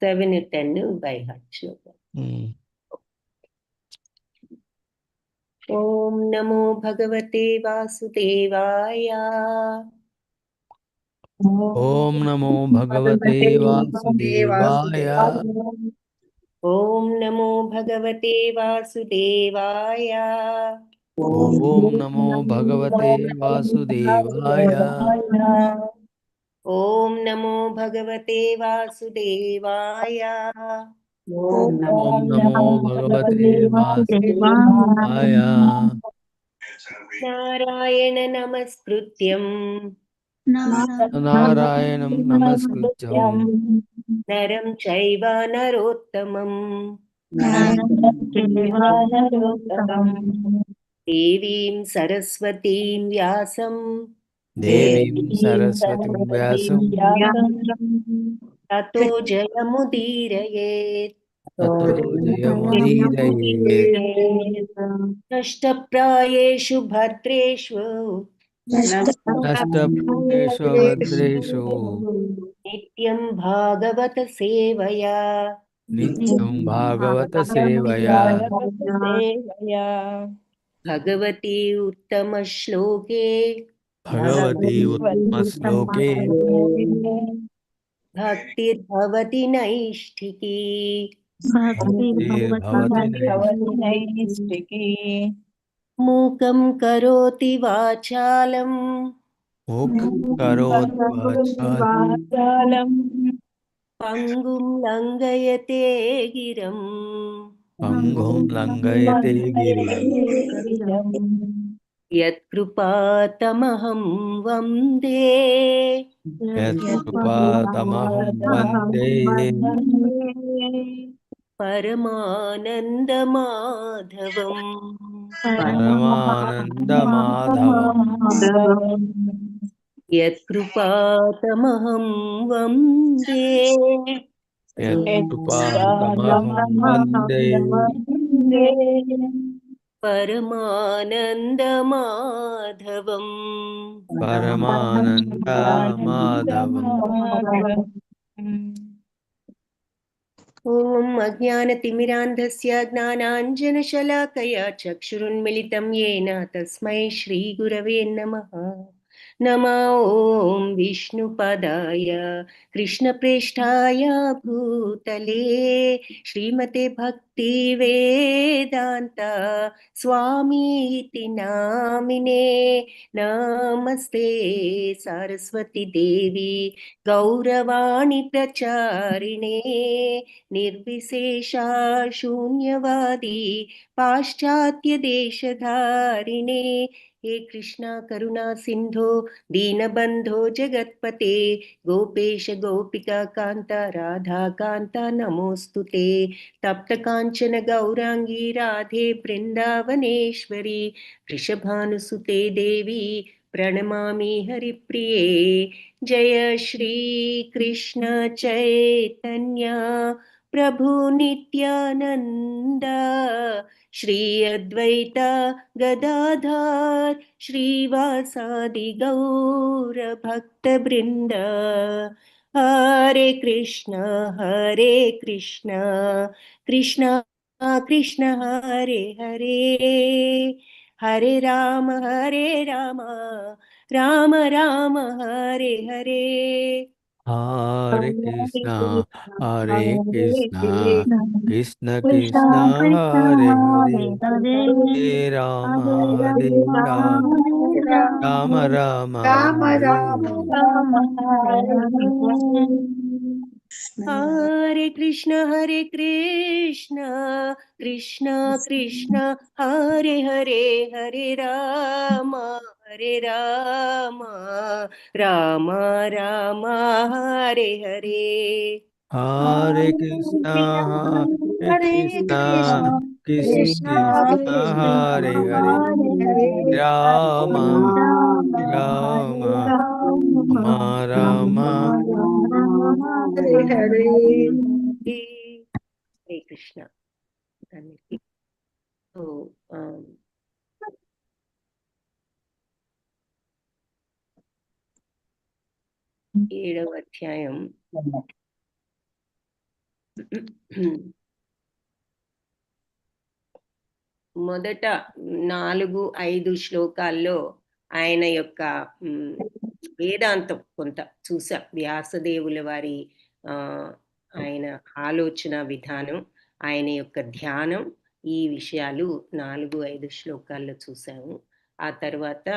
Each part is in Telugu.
7, 10 by heart shloka. ओम नमो भगवते वासुदेवाय। ओम नमो भगवते वासुदेवाय। ओम नमो भगवते वासुदेवाय। ओम नमो भगवते वासुदेवाय। ओम नमो भगवते वासुदेवाय। ओम नमो भगवते वासुदेवाय। नारायण नमस्कृत्यं नारायणं नमस्कृत्यं नरं चैव नरोत्तमं देवीं सरस्वतीं व्यासं देवीं सरस्वतीं व्यासं ततो जयमुदीरयेत्। ततो जयमुदीरयेत्। नष्टप्रायेषु भद्रेषु नष्टप्रायेषु भद्रेषु नित्यं भागवत सेवया नित्यं भागवत सेवया भगवती उत्तमश्लोके भगवती उत्तमश्लोके भक्तिर्भवति नैष्ठिकी। भक्तिर्भवति नैष्ठिकी। मूकं करोति वाचालं मूकं करोति वाचालं पङ्गुं लङ्घयते गिरं पङ्गुं लङ्घयते गिरिं। यत्कृपातमहं वन्दे यत्कृपातमहं वन्दे परमानन्दमाधवम्। परमानन्दमाधवम्। यत्कृपातमहं वन्दे यत्कृपातमहं वन्दे परमानन्दमाधवम्। परमानन्दमाधवम्। ॐ अज्ञानतिमिरान्धस्य ज्ञानाञ्जनशलाकया चक्षुरुन्मिलितं येन तस्मै श्रीगुरवे नमः। नमो ॐ विष्णुपदाय कृष्णप्रेष्ठाय भूतले श्रीमते भक्तिवेदान्त स्वामीति नामिने। नमस्ते सरस्वती देवी गौरवाणी प्रचारिणे निर्विशेषा शून्यवादी पाश्चात्य देशधारिणे। हे कृष्णा करुणा सिंधो दीनबंधो जगत्पते गोपेश गोपिका कांता राधा कांता नमोस्तुते। तप्त कांचन गौरांगी राधे वृंदावनेश्वरी वृषभानुसुते देवी प्रणमामि हरिप्रिये। जय श्री कृष्ण चैतन्य प्रभु नित्यानंद श्री अद्वैत गदाधर श्रीवासादि गौर भक्त वृंद। हरे कृष्ण कृष्ण कृष्ण हरे हरे हरे राम राम राम हरे हरे। हरे कृष्णा कृष्ण कृष्ण हरे हरे हरे राम राम राम हरे हरे कृष्ण कृष्ण कृष्ण हरे हरे हरे राम राम राम हरे हरे। हरे कृष्णा कृष्ण कृष्ण हरे हरे राम राम राम हरे हरे कृष्ण। तो 7వ అధ్యాయం మొదట 4-5 శ్లోకాల్లో ఆయన యొక్క వేదాంతం కొంత చూసాం. వ్యాసదేవుల వారి ఆయన ఆలోచన విధానం, ఆయన యొక్క ధ్యానం, ఈ విషయాలు 4-5 శ్లోకాల్లో చూసాము. ఆ తర్వాత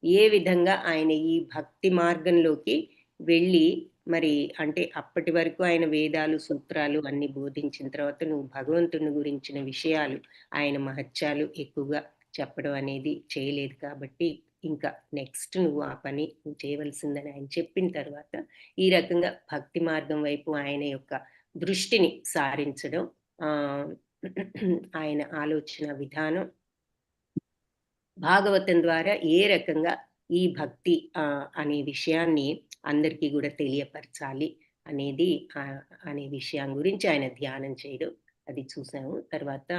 ఏ విధంగా ఆయన ఈ భక్తి మార్గంలోకి వెళ్ళి మరి అంటే అప్పటి వరకు ఆయన వేదాలు, సూత్రాలు అన్నీ బోధించిన తర్వాత నువ్వు భగవంతుని గురించిన విషయాలు, ఆయన మహత్యాలు ఎక్కువగా చెప్పడం అనేది చేయలేదు కాబట్టి ఇంకా నెక్స్ట్ నువ్వు ఆ పని నువ్వు చేయవలసిందని ఆయన చెప్పిన తర్వాత ఈ రకంగా భక్తి మార్గం వైపు ఆయన యొక్క దృష్టిని సారించడం, ఆయన ఆలోచన విధానం, భాగవతం ద్వారా ఏ రకంగా ఈ భక్తి అనే విషయాన్ని అందరికీ కూడా తెలియపరచాలి అనేది అనే విషయం గురించి ఆయన ధ్యానం చేయడం అది చూసాము. తర్వాత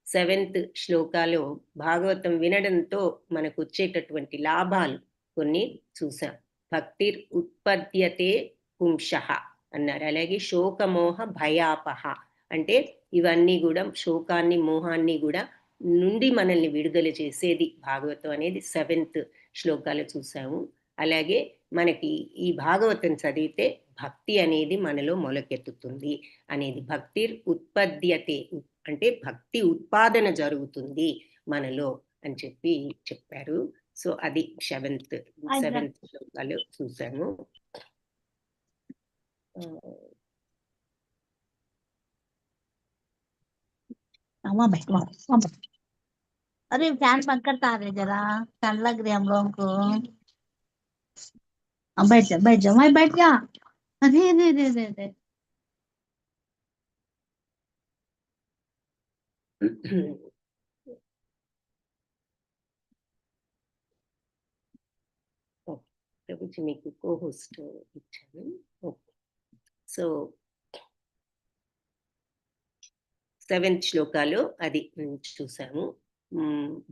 7th శ్లోకాలో భాగవతం వినడంతో మనకు వచ్చేటటువంటి లాభాలు కొన్ని చూసాం. భక్తిర్ ఉత్పద్యతే పుంసః అన్నారు. అలాగే శోకమోహ భయాపహ అంటే ఇవన్నీ కూడా శోకాన్ని, మోహాన్ని కూడా నుండి మనల్ని విడుదల చేసేది భాగవతం అనేది 7th శ్లోకాలు చూసాము. అలాగే మనకి ఈ భాగవతం చదివితే భక్తి అనేది మనలో మొలకెత్తుతుంది అనేది. భక్తిర్ ఉత్పద్యతే అంటే భక్తి ఉత్పాదన జరుగుతుంది మనలో అని చెప్పారు. సో అది 7th శ్లోకాలు చూసాము. अरे फैन बंद करता रहे जरा, ठंड लग रही है हम लोगों को। अब बैठ जा मैं बैठ जा। अरे रे रे रे रे ప్రభుజీ మీకు కో-హోస్ట్ ఇచ్చాను. సో 7th శ్లోకాలు అది చూసాము.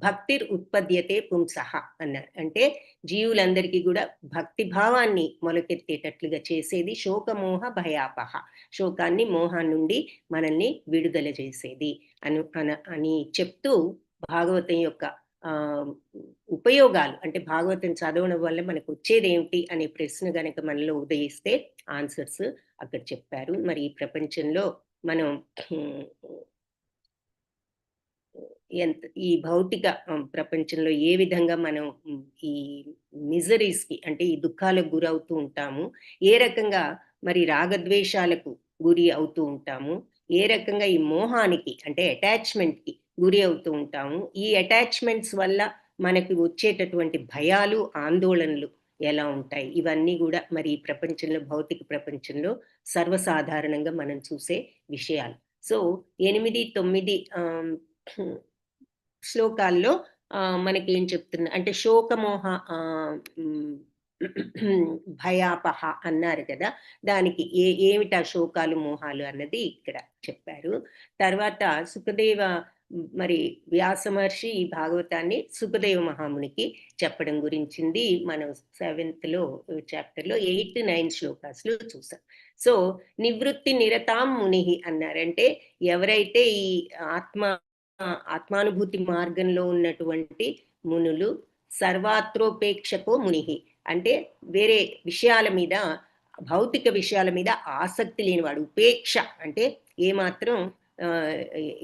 భక్తిర్ ఉత్పద్యతే పుంసః అన్నారు. అంటే జీవులందరికీ కూడా భక్తి భావాన్ని మొలకెత్తేటట్లుగా చేసేది శోకమోహ భయాపహ, శోకాన్ని మోహాన్ని నుండి మనల్ని విడుదల చేసేది అని చెప్తూ భాగవతం యొక్క ఉపయోగాలు అంటే భాగవతం చదవడం వల్ల మనకు వచ్చేది ఏమిటి అనే ప్రశ్న గనక మనలో ఉదయిస్తే ఆన్సర్స్ అక్కడ చెప్పారు. మరి ఈ ప్రపంచంలో మనం ఈ భౌతిక ప్రపంచంలో ఏ విధంగా మనం ఈ మిజరీస్కి అంటే ఈ దుఃఖాలకు గురవుతూ ఉంటాము, ఏ రకంగా మరి రాగద్వేషాలకు గురి అవుతూ ఉంటాము, ఏ రకంగా ఈ మోహానికి అంటే అటాచ్మెంట్కి గురి అవుతూ ఉంటాము, ఈ అటాచ్మెంట్స్ వల్ల మనకి వచ్చేటటువంటి భయాలు, ఆందోళనలు ఎలా ఉంటాయి, ఇవన్నీ కూడా మరి ఈ ప్రపంచంలో భౌతిక ప్రపంచంలో సర్వసాధారణంగా మనం చూసే విషయాలు. సో 8-9 శ్లోకాల్లో మనకి ఏం చెప్తున్నా అంటే శోకమోహ భయాపహ అన్నారు కదా, దానికి ఏమిటా శోకాలు మోహాలు అన్నది ఇక్కడ చెప్పారు. తర్వాత సుఖదేవ మరి వ్యాస మహర్షి ఈ భాగవతాన్ని సుఖదేవ మహామునికి చెప్పడం గురించింది మనం 7th చాప్టర్లో 8-9 శ్లోకాస్లో చూసాం. సో నివృత్తి నిరతాం ముని అన్నారంటే ఎవరైతే ఈ ఆత్మానుభూతి మార్గంలో ఉన్నటువంటి మునులు, సర్వాత్రోపేక్షకో ముని అంటే వేరే విషయాల మీద, భౌతిక విషయాల మీద ఆసక్తి లేనివాడు, ఉపేక్ష అంటే ఏమాత్రం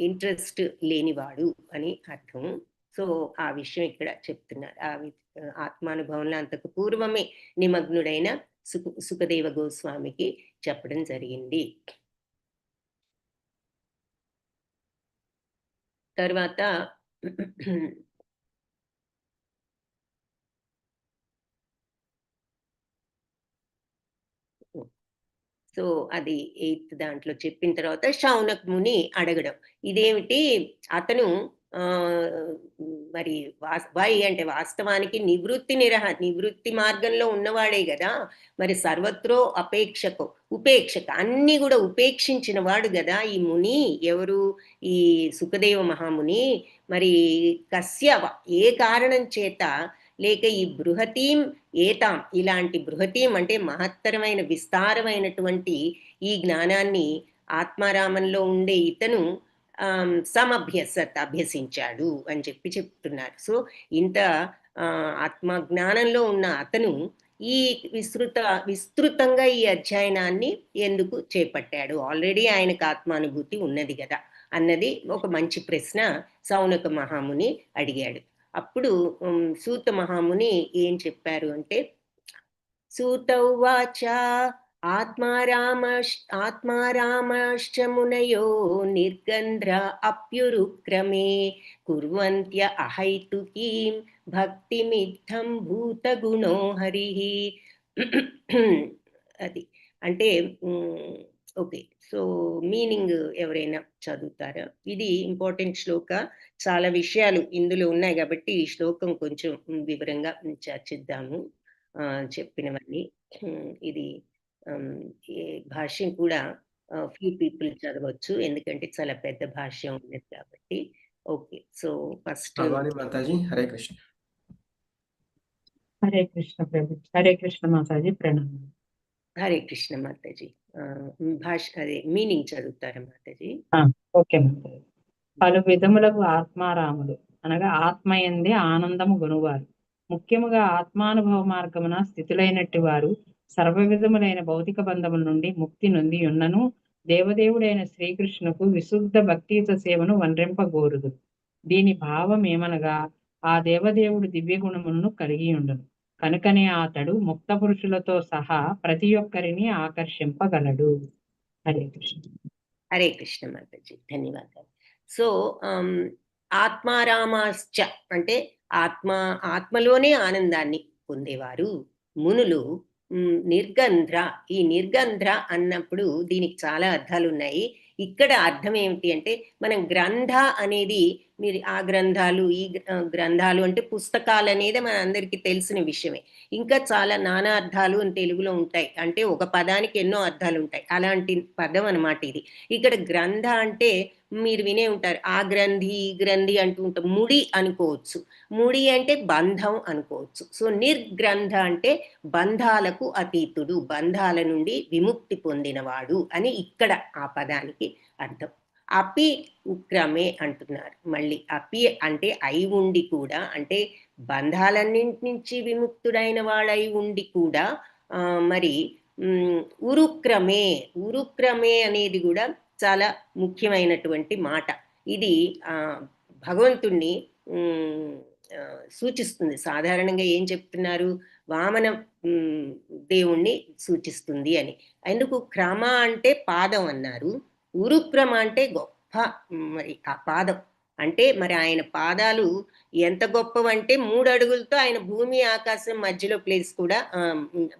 ఇంట్రెస్ట్ లేనివాడు అని అర్థం. సో ఆ విషయం ఇక్కడ చెప్తున్నారు. ఆత్మానుభవంలో అంతకు పూర్వమే నిమగ్నుడైన సుఖదేవ గోస్వామికి చెప్పడం జరిగింది. తర్వాత సో అది 8th దాంట్లో చెప్పిన తర్వాత శౌనక్ ముని అడగడం, ఇదేమిటి అతను మరి అంటే వాస్తవానికి నివృత్తి మార్గంలో ఉన్నవాడే కదా, మరి సర్వత్రో ఉపేక్షక అన్ని కూడా ఉపేక్షించిన వాడు కదా ఈ ముని. ఎవరు? ఈ సుఖదేవ మహాముని. మరి కస్య ఏ కారణం చేత లేక ఈ బృహతీం ఏతాం ఇలాంటి బృహతీం అంటే మహత్తరమైన విస్తారమైనటువంటి ఈ జ్ఞానాన్ని ఆత్మారామంలో ఉండే ఇతను అభ్యసించాడు అని చెప్తున్నారు. సో ఇంత ఆత్మజ్ఞానంలో ఉన్న అతను ఈ విస్తృతంగా ఈ అధ్యయనాన్ని ఎందుకు చేపట్టాడు? ఆల్రెడీ ఆయనకు ఆత్మానుభూతి ఉన్నది కదా అన్నది ఒక మంచి ప్రశ్న సౌనక మహాముని అడిగాడు. అప్పుడు సూత మహాముని ఏం చెప్పారు అంటే, సూత ఉవాచ ఆత్మారామశ్చ మునయో నిర్గంధ్ర అప్యురుక్రమే కుర్వంత్య అహైతుకీం భక్తిమిద్ధం భూతగుణో హరిః. అది అంటే ఓకే. సో మీనింగ్ ఎవరైనా చదువుతారా? ఇది ఇంపార్టెంట్ శ్లోక. చాలా విషయాలు ఇందులో ఉన్నాయి కాబట్టి ఈ శ్లోకం కొంచెం వివరంగా చర్చిద్దాము చెప్పినవన్నీ. ఇది ఈ భాష్యం కూడా ఫ్యూ పీపుల్ చదవచ్చు, ఎందుకంటే చాలా పెద్ద భాష్యం ఉన్నది కాబట్టి. ఓకే. సో ఫస్ట్ భవాని మాతాజీ, హరే కృష్ణ. హరే కృష్ణ ప్రభు. హరే కృష్ణ మాతాజీ, ప్రణామం. హరే కృష్ణ మాతాజీ. అదే మీనింగ్ చదువుతారా మాతాజీ? ఓకే మాతాజీ. పలు విధములకు ఆత్మారాములు అనగా ఆత్మయందే ఆనందము గునువారు, ముఖ్యముగా ఆత్మానుభవ మార్గమున స్థితులైనట్టి వారు సర్వ విధములైన భౌతిక బంధముల నుండి ముక్తి నొంది ఉన్నను దేవదేవుడైన శ్రీకృష్ణుకు విశుద్ధ భక్తియుత సేవను వనరింపగోరుదు. దీని భావం ఏమనగా ఆ దేవదేవుడు దివ్య గుణములను కలిగి ఉండను కనుకనే అతడు ముక్త పురుషులతో సహా ప్రతి ఒక్కరిని ఆకర్షింపగలడు. హరే కృష్ణ. హరే కృష్ణ మాతాజీ, ధన్యవాదాలు. సో ఆత్మారామాశ్చ అంటే ఆత్మలోనే ఆనందాన్ని పొందేవారు మునులు. నిర్గంధ్ర, ఈ నిర్గంధ్ర అన్నప్పుడు దీనికి చాలా అర్థాలు ఉన్నాయి. ఇక్కడ అర్థం ఏమిటి అంటే, మనం గ్రంథ అనేది మీరు ఆ గ్రంథాలు ఈ గ్రంథాలు అంటే పుస్తకాలు అనేది మన అందరికీ తెలిసిన విషయమే. ఇంకా చాలా నానా అర్థాలు తెలుగులో ఉంటాయి, అంటే ఒక పదానికి ఎన్నో అర్థాలు ఉంటాయి. అలాంటి పదం అన్నమాట ఇది. ఇక్కడ గ్రంథ అంటే మీరు వినే ఉంటారు, ఆ గ్రంథి ఈ గ్రంథి అంటూ ఉంటాం. ముడి అనుకోవచ్చు, ముడి అంటే బంధం అనుకోవచ్చు. సో నిర్గ్రంథ అంటే బంధాలకు అతీతుడు, బంధాల నుండి విముక్తి పొందినవాడు అని ఇక్కడ ఆ పదానికి అర్థం. అపి ఉక్రమే అంటున్నారు. మళ్ళీ అపి అంటే అయి ఉండి కూడా, అంటే బంధాలన్నింటి నుంచి విముక్తుడైన వాడై ఉండి కూడా మరి ఉరుక్రమే, ఉరుక్రమే అనేది కూడా చాలా ముఖ్యమైనటువంటి మాట. ఇది భగవంతుణ్ణి సూచిస్తుంది. సాధారణంగా ఏం చెప్తున్నారు, వామన దేవుణ్ణి సూచిస్తుంది అని. ఎందుకు క్రమ అంటే పాదం అన్నారు, ఉరుక్రమ అంటే గొప్ప మరి ఆ పాదం అంటే మరి ఆయన పాదాలు ఎంత గొప్పవంటే 3 అడుగులతో ఆయన భూమి ఆకాశం మధ్యలో ప్లేస్ కూడా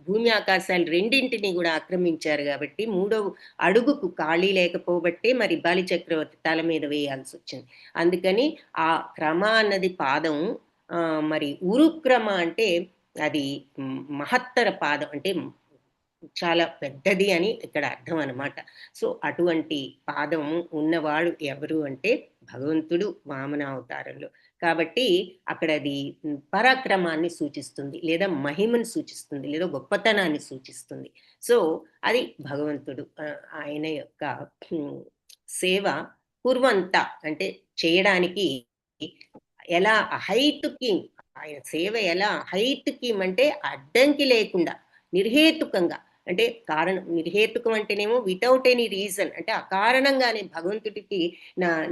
భూమి ఆకాశాలు రెండింటిని కూడా ఆక్రమించారు కాబట్టి 3వ అడుగుకు ఖాళీ లేకపోబట్టే మరి బలి చక్రవర్తి తల మీద వేయాల్సి వచ్చింది. అందుకని ఆ క్రమ అన్నది పాదం. మరి ఉరుక్రమ అంటే అది మహత్తర పాదం, అంటే చాలా పెద్దది అని ఇక్కడ అర్థం అన్నమాట. సో అటువంటి పాదము ఉన్నవాడు ఎవరు అంటే భగవంతుడు వామన అవతారంలో. కాబట్టి అక్కడ అది పరాక్రమాన్ని సూచిస్తుంది, లేదా మహిమను సూచిస్తుంది, లేదా గొప్పతనాన్ని సూచిస్తుంది. సో అది భగవంతుడు ఆయన యొక్క సేవ కుర్వంత అంటే చేయడానికి ఎలా అహైతుకి, ఆయన సేవ ఎలా అహైతుకి అంటే అడ్డంకి లేకుండా నిర్హేతుకంగా, అంటే కారణం నిర్హేతుకం అంటేనేమో వితౌట్ ఎనీ రీజన్, అంటే అకారణంగానే భగవంతుడికి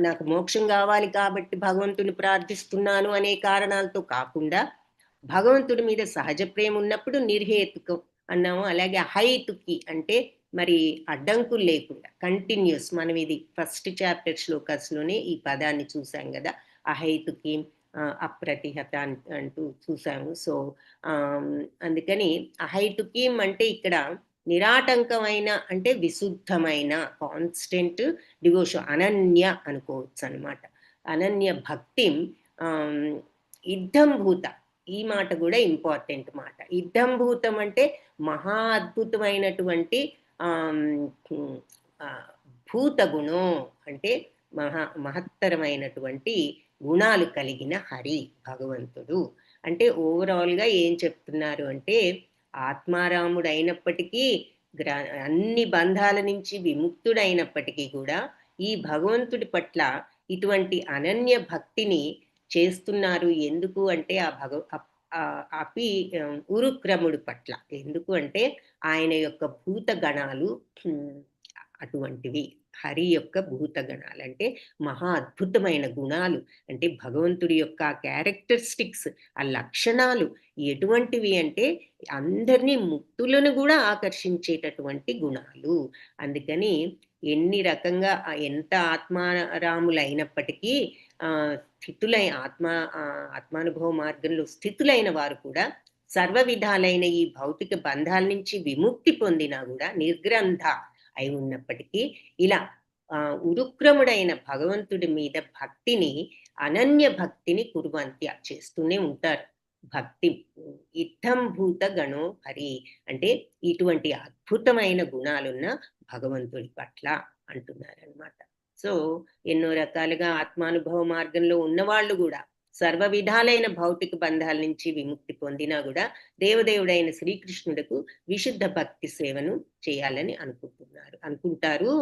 నాకు మోక్షం కావాలి కాబట్టి భగవంతుని ప్రార్థిస్తున్నాను అనే కారణాలతో కాకుండా భగవంతుడి మీద సహజ ప్రేమ ఉన్నప్పుడు నిర్హేతుకం అన్నాము. అలాగే అహైతుకి అంటే మరి అడ్డంకులు లేకుండా కంటిన్యూస్. మనం ఇది ఫస్ట్ చాప్టర్ శ్లోకాస్లోనే ఈ పదాన్ని చూసాం కదా, అహైతుకి అప్రతిహత అంటూ చూసాము. సో అందుకని అహైతుకీం అంటే ఇక్కడ నిరాటంకమైన అంటే విశుద్ధమైన కాన్స్టెంట్ డివోషన్, అనన్య అనుకోవచ్చు అన్నమాట. అనన్య భక్తి. ఇద్ధంభూత, ఈ మాట కూడా ఇంపార్టెంట్ మాట. ఇద్ధంభూతం అంటే మహా అద్భుతమైనటువంటి భూత గుణం అంటే మహత్తరమైనటువంటి గుణాలు కలిగిన హరి భగవంతుడు. అంటే ఓవరాల్గా ఏం చెప్తున్నారు అంటే, ఆత్మారాముడు అయినప్పటికీ అన్ని బంధాల నుంచి విముక్తుడైనప్పటికీ కూడా ఈ భగవంతుడి పట్ల ఇటువంటి అనన్య భక్తిని చేస్తున్నారు. ఎందుకు అంటే అపి ఉరుక్రముడు పట్ల. ఎందుకు అంటే ఆయన యొక్క భూత గణాలు అటువంటివి. హరి యొక్క భూత గణాలు అంటే మహా అద్భుతమైన గుణాలు. అంటే భగవంతుడి యొక్క క్యారెక్టరిస్టిక్స్, ఆ లక్షణాలు ఎటువంటివి అంటే అందరినీ ముక్తులను కూడా ఆకర్షించేటటువంటి గుణాలు. అందుకని ఎన్ని రకంగా ఎంత ఆత్మారాములైనప్పటికీ ఆత్మానుభవ మార్గంలో స్థితులైన వారు కూడా సర్వ విధాలైన ఈ భౌతిక బంధాల నుంచి విముక్తి పొందినా కూడా నిర్గ్రంథ అయి ఉన్నప్పటికీ ఇలా ఉరుక్రముడైన భగవంతుడి మీద భక్తిని, అనన్య భక్తిని కుర్వంత్య చేస్తూనే ఉంటారు. భక్తి ఇత్థం భూత గణో హరి అంటే ఇటువంటి అద్భుతమైన గుణాలున్న భగవంతుడి పట్ల అంటున్నారనమాట. సో ఎన్నో రకాలుగా ఆత్మానుభవ మార్గంలో ఉన్నవాళ్ళు కూడా సర్వ విధాలైన భౌతిక బంధాల నుంచి విముక్తి పొందినా కూడా దేవదేవుడైన శ్రీకృష్ణుడికి విశుద్ధ భక్తి సేవను చేయాలని అనుకుంటారు.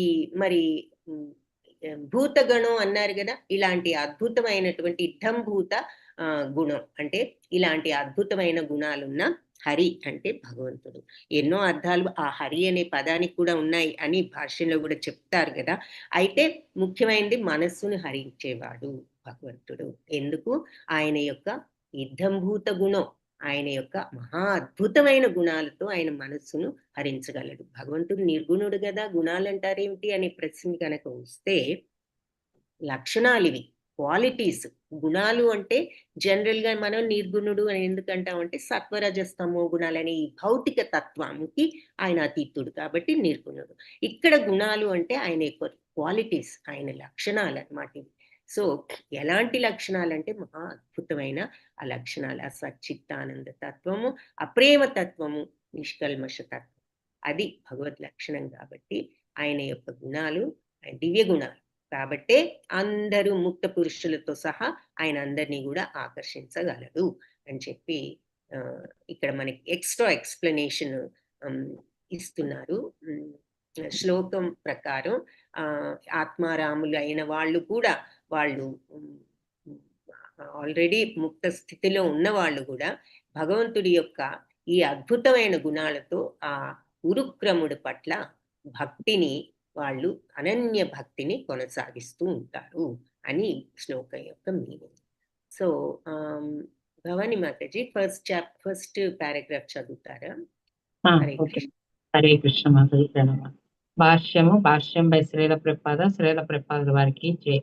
ఈ మరి భూతగణం అన్నారు కదా, ఇలాంటి అద్భుతమైనటువంటి ఇత్థం భూత గుణం అంటే ఇలాంటి అద్భుతమైన గుణాలున్న హరి అంటే భగవంతుడు. ఎన్నో అర్థాలు ఆ హరి అనే పదానికి కూడా ఉన్నాయి అని భాష్యంలో కూడా చెప్తారు కదా. అయితే ముఖ్యమైనది మనస్సును హరించేవాడు భగవంతుడు. ఎందుకు? ఆయన యొక్క ఇద్ధంభూత గుణం, ఆయన యొక్క మహా అద్భుతమైన గుణాలతో ఆయన మనస్సును హరించగలడు. భగవంతుడు నిర్గుణుడు కదా, గుణాలు అంటారేమిటి అనే ప్రశ్న కనుక వస్తే లక్షణాలు ఇవి, క్వాలిటీస్. గుణాలు అంటే జనరల్ గా మనం నిర్గుణుడు అని ఎందుకంటామంటే సత్వరజస్తమో గుణాలనే ఈ భౌతిక తత్వానికి ఆయన అతీతుడు కాబట్టి నిర్గుణుడు. ఇక్కడ గుణాలు అంటే ఆయన యొక్క క్వాలిటీస్, ఆయన లక్షణాలు అన్నమాట ఇవి. సో ఎలాంటి లక్షణాలు అంటే మహా అద్భుతమైన ఆ లక్షణాలు, ఆ సచ్చిత్తానంద తత్వము, అప్రేమ తత్వము, నిష్కల్మష తత్వం, అది భగవద్ లక్షణం. కాబట్టి ఆయన యొక్క గుణాలు దివ్య గుణాలు కాబట్టే అందరూ ముక్త పురుషులతో సహా ఆయన అందరినీ కూడా ఆకర్షించగలడు అని చెప్పి ఇక్కడ మనకి ఎక్స్ట్రా ఎక్స్ప్లెనేషన్ ఇస్తున్నారు. శ్లోకం ప్రకారం ఆత్మారాములు అయిన వాళ్ళు కూడా, వాళ్ళు ఆల్రెడీ ముక్త స్థితిలో ఉన్న వాళ్ళు కూడా భగవంతుడి యొక్క ఈ అద్భుతమైన గుణాలతో ఆ ఉరుక్రముడి పట్ల భక్తిని, వాళ్ళు అనన్య భక్తిని కొనసాగిస్తూ ఉంటారు అని శ్లోకం యొక్క meaning. So Bhavani Mataji first paragraph చదువుతారా? హరే కృష్ణ మాతాజీ. భాష్యం బై శ్రీల ప్రపాద వారికి జై.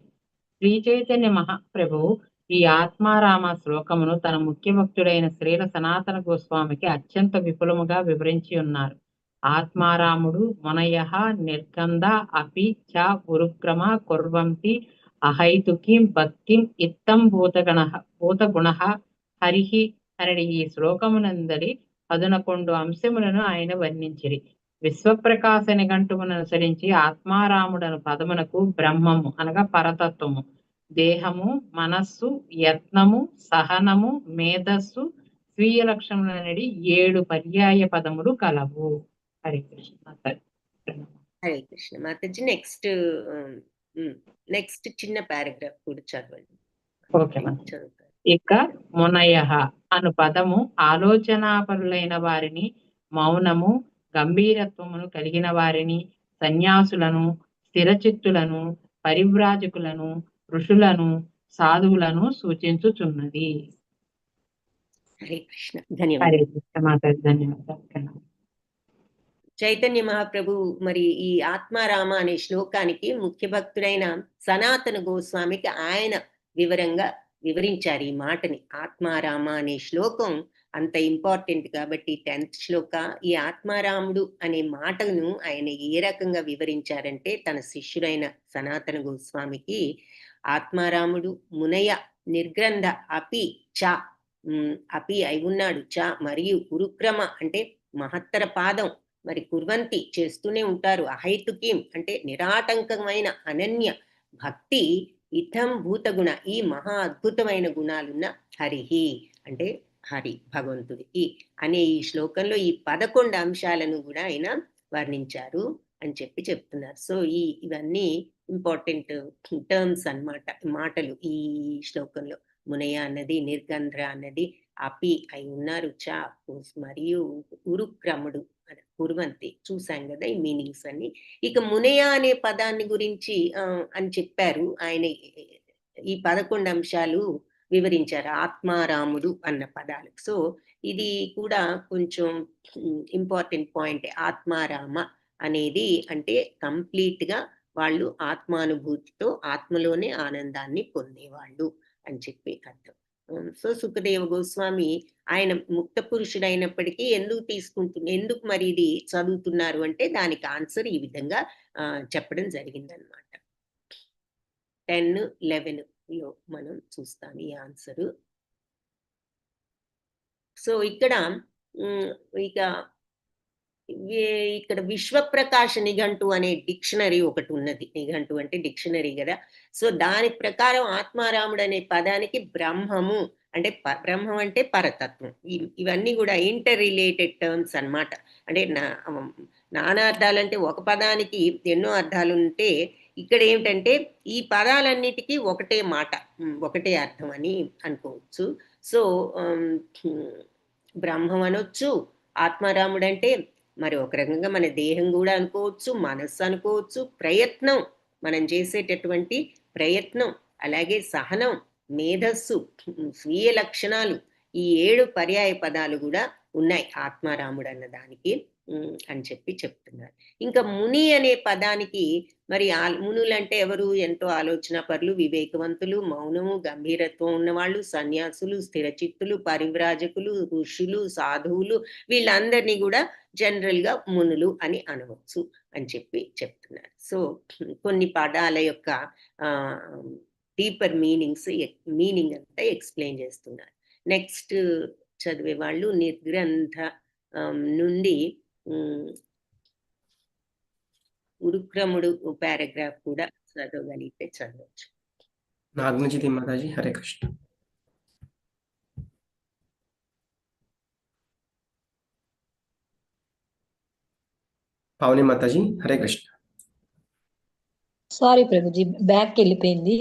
శ్రీ చైతన్య మహాప్రభువు ఈ ఆత్మారామ శ్లోకమును తన ముఖ్య భక్తుడైన శ్రీల సనాతన గోస్వామికి అత్యంత విపులముగా వివరించి ఉన్నారు. ఆత్మారాముడు మునయః నిర్గంధ అపి చ ఉరుక్రమ కుర్వంతి అహైతుకీం భక్తిం ఇత్తం భూతగుణ హరిహి అని ఈ శ్లోకమునందలి 11 అంశములను ఆయన వర్ణించిరి. విశ్వప్రకాశ నిఘంటువును అనుసరించి ఆత్మారాముడను పదమునకు బ్రహ్మము అనగా పరతత్వము, దేహము, మనస్సు, యత్నము, సహనము, మేధస్సు, స్వీయ లక్షణములనేది 7 పర్యాయ పదములు కలవు. హరే కృష్ణ. హరే కృష్ణ మాతాజీ. నెక్స్ట్ చిన్న పారాగ్రాఫ్ కూడా చదవండి. ఓకే మాతాజీ. ఇక మునయః అను పదము ఆలోచనాపరులైన వారిని, మౌనము, గంభీరత్వమును కలిగిన వారిని, సన్యాసులను, స్థిరచిత్తులను, పరివ్రాజకులను, ఋషులను, సాధువులను సూచించుచున్నది. హరే కృష్ణ. ధన్యవాదాలు. హరే కృష్ణ మాతాజీ. ధన్యవాదాలు. చైతన్య మహాప్రభు మరి ఈ ఆత్మారామ అనే శ్లోకానికి ముఖ్య భక్తుడైన సనాతన గోస్వామికి ఆయన వివరంగా వివరించారు ఈ మాటని. ఆత్మారామ అనే శ్లోకం అంత ఇంపార్టెంట్ కాబట్టి 10th శ్లోక ఈ ఆత్మారాముడు అనే మాటను ఆయన ఏ రకంగా వివరించారంటే తన శిష్యుడైన సనాతన గోస్వామికి ఆత్మారాముడు మునయ నిర్గ్రంథ అపి చ అపి అయి ఉన్నాడు, చ మరియు ఉరుక్రమ అంటే మహత్తర పాదం, మరి కుర్వంతి చేస్తూనే ఉంటారు, అహైతుకీం అంటే నిరాటంకమైన అనన్య భక్తి, ఇథం భూతగుణ ఈ మహా అద్భుతమైన గుణాలున్న హరిహి అంటే హరి భగవంతుడికి అనే ఈ శ్లోకంలో ఈ 11 అంశాలను కూడా ఆయన వర్ణించారు అని చెప్తున్నారు. సో ఇవన్నీ ఇంపార్టెంట్ టర్మ్స్ అన్నమాట, మాటలు ఈ శ్లోకంలో. మునయ అన్నది, నిర్గంధ్ర అన్నది, అపి అయి ఉన్నారు, చ మరియు ఉరుక్రముడు కుర్వంతి చూసాం కదా ఈ మీనింగ్స్ అన్ని. ఇక మునయ అనే పదాన్ని గురించి అని చెప్పారు ఆయన. ఈ 11 అంశాలు వివరించారు ఆత్మారాముడు అన్న పదాలు. సో ఇది కూడా కొంచెం ఇంపార్టెంట్ పాయింట్. ఆత్మారామ అనేది అంటే కంప్లీట్ గా వాళ్ళు ఆత్మానుభూతితో ఆత్మలోనే ఆనందాన్ని పొందేవాళ్ళు అని చెప్పి అర్థం. సో సుఖదేవ గోస్వామి ఆయన ముక్త పురుషుడైనప్పటికీ ఎందుకు మరి ఇది చదువుతున్నారు అంటే దానికి ఆన్సర్ ఈ విధంగా చెప్పడం జరిగిందనమాట. 10-11 లో మనం చూస్తాం ఈ ఆన్సరు. సో ఇక్కడ ఇక్కడ విశ్వప్రకాశ నిఘంటు అనే డిక్షనరీ ఒకటి ఉన్నది. నిఘంటు అంటే డిక్షనరీ కదా. సో దాని ప్రకారం ఆత్మారాముడు అనే పదానికి బ్రహ్మము అంటే బ్రహ్మం అంటే పరతత్వం. ఇవన్నీ కూడా ఇంటర్ రిలేటెడ్ టర్మ్స్ అన్నమాట. అంటే నానా అర్థాలంటే ఒక పదానికి ఎన్నో అర్థాలు ఉంటే ఇక్కడ ఏమిటంటే ఈ పదాలన్నిటికీ ఒకటే మాట, ఒకటే అర్థం అని అనుకోవచ్చు. సో బ్రహ్మం అనొచ్చు, ఆత్మారాముడు అంటే మరి ఒక రకంగా మన దేహం కూడా అనుకోవచ్చు, మనస్సు అనుకోవచ్చు, ప్రయత్నం, మనం చేసేటటువంటి ప్రయత్నం, అలాగే సహనం, మేధస్సు, స్వీయ లక్షణాలు, ఈ 7 పర్యాయ పదాలు కూడా ఉన్నాయి ఆత్మారాముడు అన్న దానికి అని చెప్తున్నారు. ఇంకా ముని అనే పదానికి మరి మునులు అంటే ఎవరు? ఎంతో ఆలోచన పరులు, వివేకవంతులు, మౌనము, గంభీరత్వం ఉన్నవాళ్ళు, సన్యాసులు, స్థిరచిత్తులు, పరివ్రాజకులు, ఋషులు, సాధువులు, వీళ్ళందరినీ కూడా జనరల్ గా మునులు అని అనవచ్చు అని చెప్తున్నారు. సో కొన్ని పదాల యొక్క డీపర్ మీనింగ్ అంతా ఎక్స్ప్లెయిన్ చేస్తున్నారు. నెక్స్ట్ చదివే వాళ్ళు నిర్గ్రంథ నుండి ఉరుక్రముడు పారాగ్రాఫ్ కూడా చదవగలిగితే చదవచ్చు. నాగమజిది మాతాజీ, హరే కృష్ణ. పావని మాతాజీ, హరే కృష్ణ. సారీ ప్రభుజీ, బ్యాక్ వెళ్ళిపోయింది.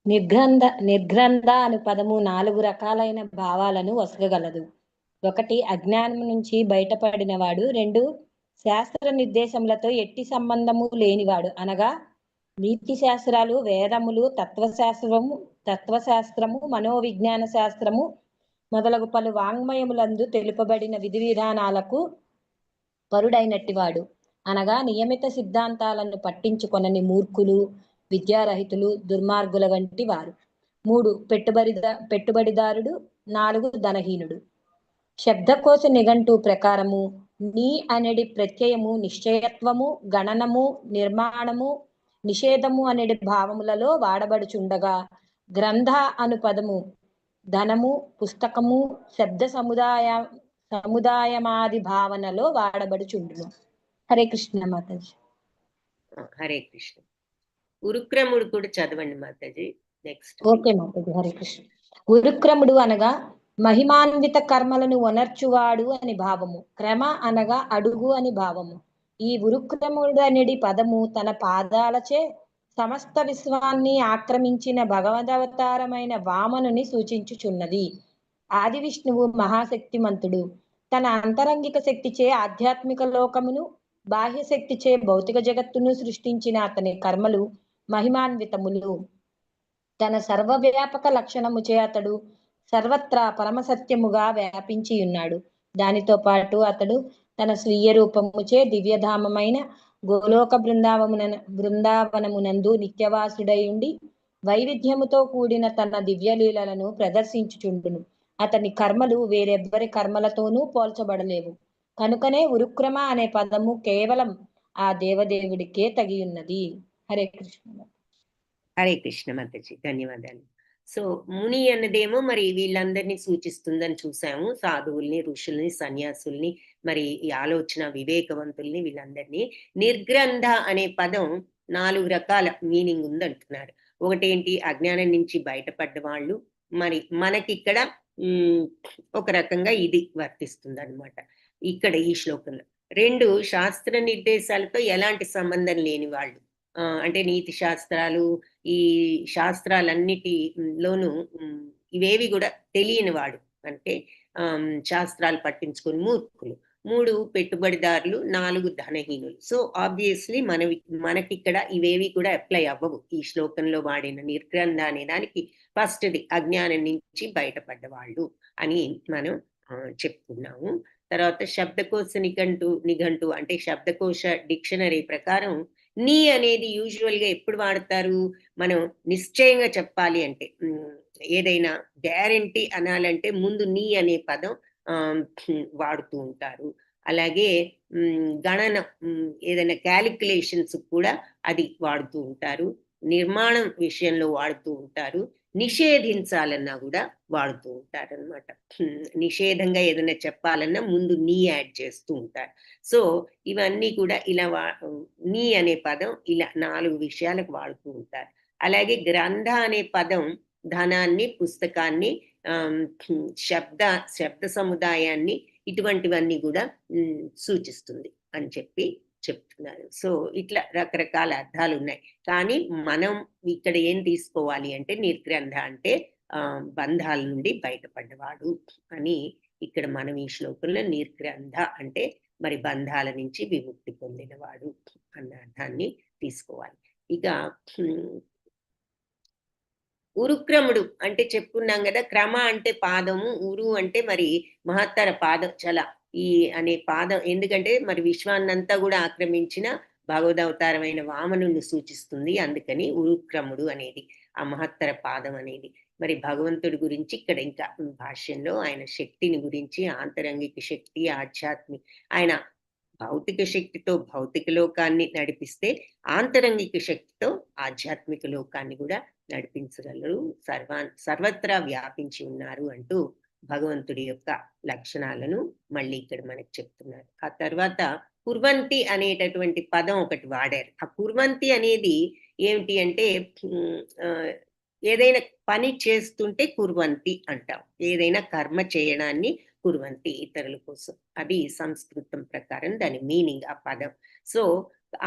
నిర్గ్రంథ అను పదము 4 రకాలైన భావాలను వసగగలదు. 1 అజ్ఞానం నుంచి బయటపడిన వాడు. 2 శాస్త్ర నిర్దేశములతో ఎట్టి సంబంధము లేనివాడు, అనగా నీతి శాస్త్రాలు, వేదములు, తత్వశాస్త్రము, మనోవిజ్ఞాన శాస్త్రము మొదలగు పలు వాంగ్మయములందు తెలుపబడిన విధి విధానాలకు పరుడైనట్టివాడు, అనగా నియమిత సిద్ధాంతాలను పట్టించుకొనని మూర్ఖులు, విద్యారహితులు, దుర్మార్గుల వంటి వారు. 3 పెట్టుబడిదారుడు. 4 ధనహీనుడు. శబ్దకోశ నిఘంటు ప్రకారము నీ అనేది ప్రత్యయము నిశ్చయత్వము, గణనము, నిర్మాణము, నిషేధము అనేది భావములలో వాడబడుచుండగా, గ్రంథ అను పదము ధనము, పుస్తకము, శబ్ద సముదాయమాది భావనలో వాడబడుచుండును. హరే కృష్ణ మాతాజీ. హరే కృష్ణ. ఉరుక్రముడు కూడా చదవండి మాతాజీ. నెక్స్ట్. ఓకే మాతాజీ, హరే కృష్ణ. ఉరుక్రముడు అనగా మహిమాన్విత కర్మలను వనర్చువాడు అని భావము. క్రమ అనగా అడుగు అని భావము. ఈ ఉరుక్రముడు అనేది పదము తన పాదాలచే సమస్త విశ్వాన్ని ఆక్రమించిన భగవదవతారమైన వామనుని సూచించుచున్నది. ఆది విష్ణువు మహాశక్తిమంతుడు. తన అంతరంగిక శక్తిచే ఆధ్యాత్మిక లోకమును, బాహ్య శక్తిచే భౌతిక జగత్తును సృష్టించిన అతని కర్మలు మహిమాన్వితములు. తన సర్వవ్యాపక లక్షణముచే అతడు సర్వత్రా పరమసత్యముగా వ్యాపించి ఉన్నాడు. దానితో పాటు అతడు తన స్వీయ రూపముచే దివ్యధామమైన గోలోక బృందావనమునందు నిత్యవాసుడై ఉండి వైవిధ్యముతో కూడిన తన దివ్యలీలలను ప్రదర్శించుచుండును. అతని కర్మలు వేరెవ్వరి కర్మలతోనూ పోల్చబడలేవు. కనుకనే ఉరుక్రమ అనే పదము కేవలం ఆ దేవదేవుడికే తగి ఉన్నది. హరే కృష్ణ. హరే కృష్ణ మాతాజీ, ధన్యవాదాలు. సో ముని అన్నదేమో మరి వీళ్ళందరినీ సూచిస్తుందని చూసాము. సాధువుల్ని, ఋషుల్ని, సన్యాసుల్ని, మరి ఈ ఆలోచన వివేకవంతుల్ని, వీళ్ళందరినీ. నిర్గ్రంథ అనే పదం 4 రకాల మీనింగ్ ఉందంటున్నారు. ఒకటేంటి? అజ్ఞానం నుంచి బయటపడ్డ వాళ్ళు, మరి మనకిక్కడ ఒక రకంగా ఇది వర్తిస్తుందన్నమాట ఇక్కడ ఈ శ్లోకంలో. 2 శాస్త్ర నిర్దేశాలతో ఎలాంటి సంబంధం లేని వాళ్ళు. అంటే నీతి శాస్త్రాలు, ఈ శాస్త్రాలన్నిటిలోనూ ఇవేవి కూడా తెలియని వాడు. అంటే శాస్త్రాలు పట్టించుకొని మూర్ఖులు. 3 పెట్టుబడిదారులు, 4 ధనహీనులు. సో ఆబ్వియస్లీ మనకిక్కడ ఇవేవి కూడా అప్లై అవ్వవు. ఈ శ్లోకంలో వాడిన నిర్గ్రంథ అనే దానికి ఫస్ట్‌ది అజ్ఞానం నుంచి బయటపడ్డవాళ్ళు అని మనం చెప్పుకున్నాము. తర్వాత శబ్దకోశ నిఘంటు అంటే శబ్దకోశ డిక్షనరీ ప్రకారం నీ అనేది యూజువల్‌గా ఎప్పుడు వాడతారు? మనం నిశ్చయంగా చెప్పాలి అంటే ఏదైనా గ్యారంటీ అనాలంటే ముందు నీ అనే పదం వాడుతూ ఉంటారు. అలాగే గణన ఏదైనా క్యాలిక్యులేషన్స్ కూడా అది వాడుతూ ఉంటారు. నిర్మాణం విషయంలో వాడుతూ ఉంటారు. నిషేధించాలన్నా కూడా వాడుతూ ఉంటారనమాట. నిషేధంగా ఏదైనా చెప్పాలన్నా ముందు నీ యాడ్ చేస్తూ ఉంటారు. సో ఇవన్నీ కూడా ఇలా నీ అనే పదం ఇలా 4 విషయాలకు వాడుతూ ఉంటారు. అలాగే గ్రంథ అనే పదం ధనాన్ని, పుస్తకాన్ని, శబ్ద సముదాయాన్ని ఇటువంటివన్నీ కూడా సూచిస్తుంది అని చెప్తున్నారు. సో ఇట్లా రకరకాల అర్థాలు ఉన్నాయి. కానీ మనం ఇక్కడ ఏం తీసుకోవాలి అంటే నిర్గ్రంథ అంటే బంధాల నుండి బయటపడ్డవాడు అని ఇక్కడ మనం ఈ శ్లోకంలో నిర్గ్రంథ అంటే మరి బంధాల నుంచి విముక్తి పొందినవాడు అన్న అర్థాన్ని తీసుకోవాలి. ఇక ఉరుక్రముడు అంటే చెప్పుకున్నాం కదా, క్రమ అంటే పాదము, ఉరు అంటే మరి మహత్తర పాదం చల ఈ అనే పాదం. ఎందుకంటే మరి విశ్వాన్నంతా కూడా ఆక్రమించిన భగవదవతారమైన వామనుని సూచిస్తుంది. అందుకని ఉరుక్రముడు అనేది ఆ మహత్తర పాదం అనేది. మరి భగవంతుడి గురించి ఇక్కడ ఇంకా భాష్యంలో ఆయన శక్తిని గురించి, ఆంతరంగిక శక్తి, ఆధ్యాత్మిక, ఆయన భౌతిక శక్తితో భౌతిక లోకాన్ని నడిపిస్తే ఆంతరంగిక శక్తితో ఆధ్యాత్మిక లోకాన్ని కూడా నడిపించగలరు, సర్వత్రా వ్యాపించి ఉన్నారు అంటూ భగవంతుడి యొక్క లక్షణాలను మళ్ళీ ఇక్కడ మనకు చెప్తున్నారు. ఆ తర్వాత కుర్వంతి అనేటటువంటి పదం ఒకటి వాడారు. ఆ కుర్వంతి అనేది ఏమిటి అంటే ఏదైనా పని చేస్తుంటే కుర్వంతి అంటాం. ఏదైనా కర్మ చేయడాన్ని కుర్వంతి ఇతరుల కోసం. అది సంస్కృతం ప్రకారం దాని మీనింగ్ ఆ పదం. సో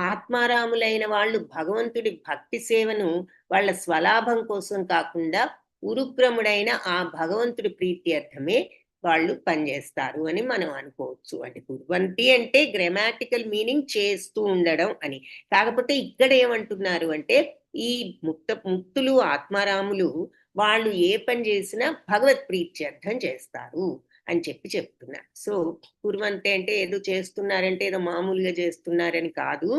ఆత్మారాములైన వాళ్ళు భగవంతుడి భక్తి సేవను వాళ్ళ స్వలాభం కోసం కాకుండా ఉరుక్రముడైన ఆ భగవంతుడి ప్రీత్యర్థమే వాళ్ళు పనిచేస్తారు అని మనం అనుకోవచ్చు. అంటే కుర్వంతి అంటే గ్రామాటికల్ మీనింగ్ చేస్తూ ఉండడం అని. కాకపోతే ఇక్కడ ఏమంటున్నారు అంటే ఈ ముక్తులు ఆత్మారాములు వాళ్ళు ఏ పని చేసినా భగవత్ ప్రీత్యర్థం చేస్తారు అని చెప్తున్నారు. సో కుర్వంతే అంటే ఏదో చేస్తున్నారంటే ఏదో మామూలుగా చేస్తున్నారని కాదు,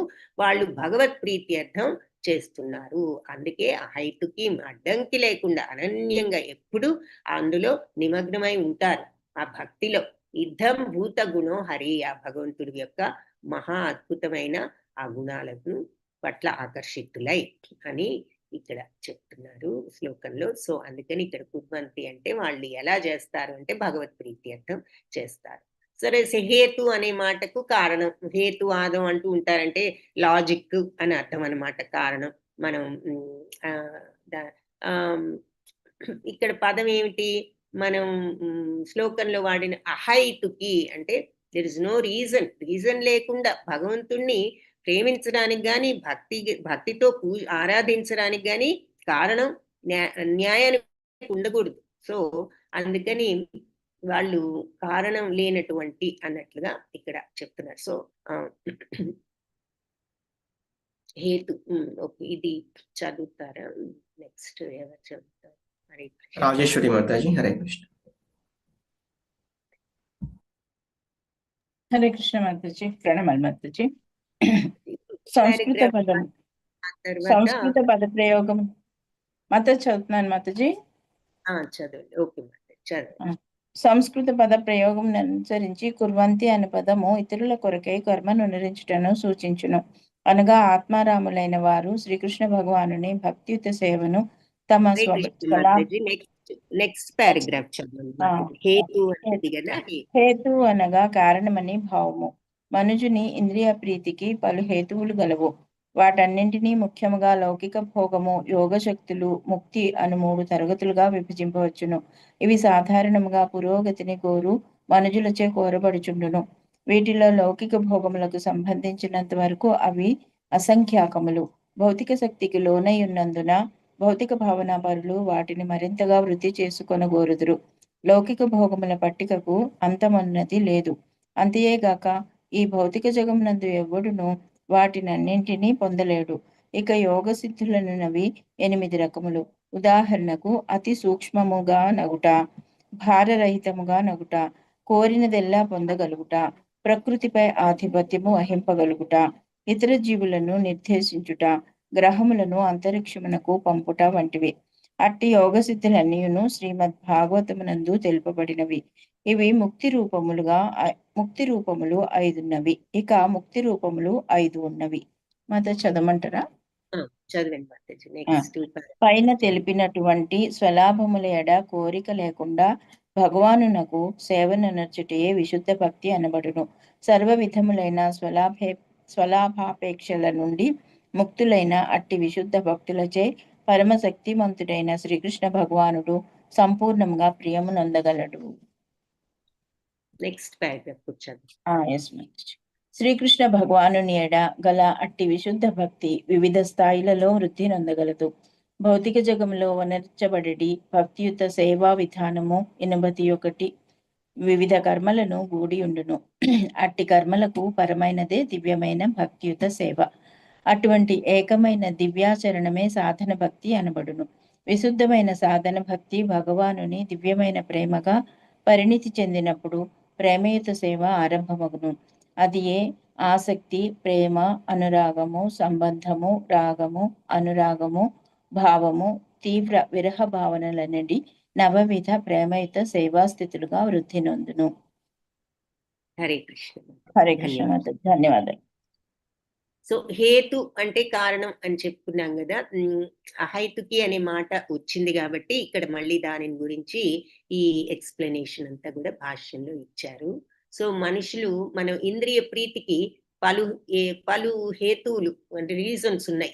వాళ్ళు భగవత్ ప్రీత్యర్థం చేస్తున్నారు. అందుకే హైతుకి అడ్డంకి లేకుండా అనన్యంగా ఎప్పుడు అందులో నిమగ్నమై ఉంటారు. ఆ భక్తిలో ఇద్దం భూత గుణం హరి, ఆ భగవంతుడి యొక్క మహా అద్భుతమైన ఆ గుణాలను పట్ల ఆకర్షితులై అని ఇక్కడ చెప్తున్నారు శ్లోకంలో. సో అందుకని ఇక్కడ కుర్వంతి అంటే వాళ్ళు ఎలా చేస్తారు అంటే భగవత్ ప్రీత్యర్థం చేస్తారు. సరే, హేతు అనే మాటకు కారణం, హేతువాదం అంటూ ఉంటారంటే లాజిక్ అని అర్థం అన్నమాట. కారణం మనం ఇక్కడ పదం ఏమిటి, మనం శ్లోకంలో వాడిన అహైతుకి అంటే దెర్ ఇస్ నో రీజన్ లేకుండా భగవంతుణ్ణి ప్రేమించడానికి కానీ భక్తితో ఆరాధించడానికి కానీ కారణం న్యాయానికి ఉండకూడదు. సో అందుకని వాళ్ళు కారణం లేనటువంటి అన్నట్లుగా ఇక్కడ చెప్తున్నారు. సో హేతు ఇది చదువుతారా? నెక్స్ట్ ఎవరు చదువుతారు? రాజేశ్వరి మాతాజీ. హరే కృష్ణ. హరే కృష్ణ మాతాజీ. ప్రణామాలు మాతాజీ. సంస్కృత పద ప్రయోగం మాతాజీ చదువుతున్నాను మాతాజీ. చదవండి. ఓకే మాతాజీ, చదవండి. సంస్కృత పద ప్రయోగం అనుసరించి కుర్వంతి అనే పదము ఇతరుల కొరకై కర్మను నిర్వహించుటను సూచించును. అనగా ఆత్మారాములైన వారు శ్రీకృష్ణ భగవానుని భక్తియుత సేవను తమ నెక్స్ట్ పారాగ్రాఫ్ చదవండి. హేతు అనగా కారణమని భావము. మనుజుని ఇంద్రియ ప్రీతికి పలు హేతువులు గలవు. వాటన్నింటినీ ముఖ్యముగా లౌకిక భోగము, యోగ శక్తులు, ముక్తి అను 3 తరగతులుగా విభజింపవచ్చును. ఇవి సాధారణముగా పురోగతిని కోరు మనుజులచే కోరబడుచుండును. వీటిలో లౌకిక భోగములకు సంబంధించినంత వరకు అవి అసంఖ్యాకములు. భౌతిక శక్తికి లోనై ఉన్నందున భౌతిక భావనా పరులు వాటిని మరింతగా వృద్ధి చేసుకొనగోరుదురు. లౌకిక భోగముల పట్టికకు అంతమన్నది లేదు. అంతేగాక ఈ భౌతిక జగమునందు ఎవ్వడును వాటినన్నింటినీ పొందలేడు. ఇక యోగ సిద్ధులనున్నవి 8 రకములు. ఉదాహరణకు అతి సూక్ష్మముగా నగుట, భారరహితముగా నగుట, కోరినదెల్లా పొందగలుగుట, ప్రకృతిపై ఆధిపత్యము వహింపగలుగుట, ఇతర జీవులను నిర్దేశించుట, గ్రహములను అంతరిక్షమునకు పంపుట వంటివి. అట్టి యోగ సిద్ధులన్నీయును శ్రీమద్ భాగవతమునందు తెలుపబడినవి. ఇవి ముక్తి రూపములు 5 ఉన్నవి. ఇక ముక్తి రూపములు 5 ఉన్నవి. మాత చదవమంటారా? చదవండి మాతాజీ. నెక్స్ట్ పైన తెలిపినటువంటి స్వలాభముల ఎడ కోరిక లేకుండా భగవానునకు సేవననర్చుటయే విశుద్ధ భక్తి అనబడును. సర్వ విధములైన స్వలాభాపేక్షల నుండి ముక్తులైన అట్టి విశుద్ధ భక్తులచే పరమశక్తిమంతుడైన శ్రీకృష్ణ భగవానుడు సంపూర్ణంగా ప్రియము నొందగలడు. నెక్స్ట్ పారాగ్రాఫ్ కూర్చోండి. శ్రీకృష్ణ భగవానుని ఎడ గల అట్టి విశుద్ధ భక్తి వివిధ స్థాయిలలో వృద్ధి నొందగలదు. భౌతిక జగములో వనర్చబడి భక్తియుత సేవా విధానము 81 వివిధ కర్మలను గూడి ఉండును. అట్టి కర్మలకు పరమైనదే దివ్యమైన భక్తియుత సేవ. అటువంటి ఏకమైన దివ్యాచరణమే సాధన భక్తి అనబడును. విశుద్ధమైన సాధన భక్తి భగవానుని దివ్యమైన ప్రేమగా పరిణితి చెందినప్పుడు ప్రేమయుత సేవ ఆరంభమగును. అది ఏ ఆసక్తి, ప్రేమ, అనురాగము, సంబంధము, రాగము, అనురాగము, భావము, తీవ్ర విరహ భావనలనడి నవవిధ ప్రేమయుత సేవా స్థితులుగా వృద్ధి నొందును. హరే కృష్ణ. హరే కృష్ణ మాత, ధన్యవాదాలు. సో హేతు అంటే కారణం అని చెప్పుకున్నాం కదా. అహైతుకి అనే మాట వచ్చింది కాబట్టి ఇక్కడ మళ్ళీ దాని గురించి ఈ ఎక్స్ప్లెనేషన్ అంతా కూడా భాష్యంలో ఇచ్చారు. సో మనుషులు మనం ఇంద్రియ ప్రీతికి పలు హేతువులు అంటే రీజన్స్ ఉన్నాయి.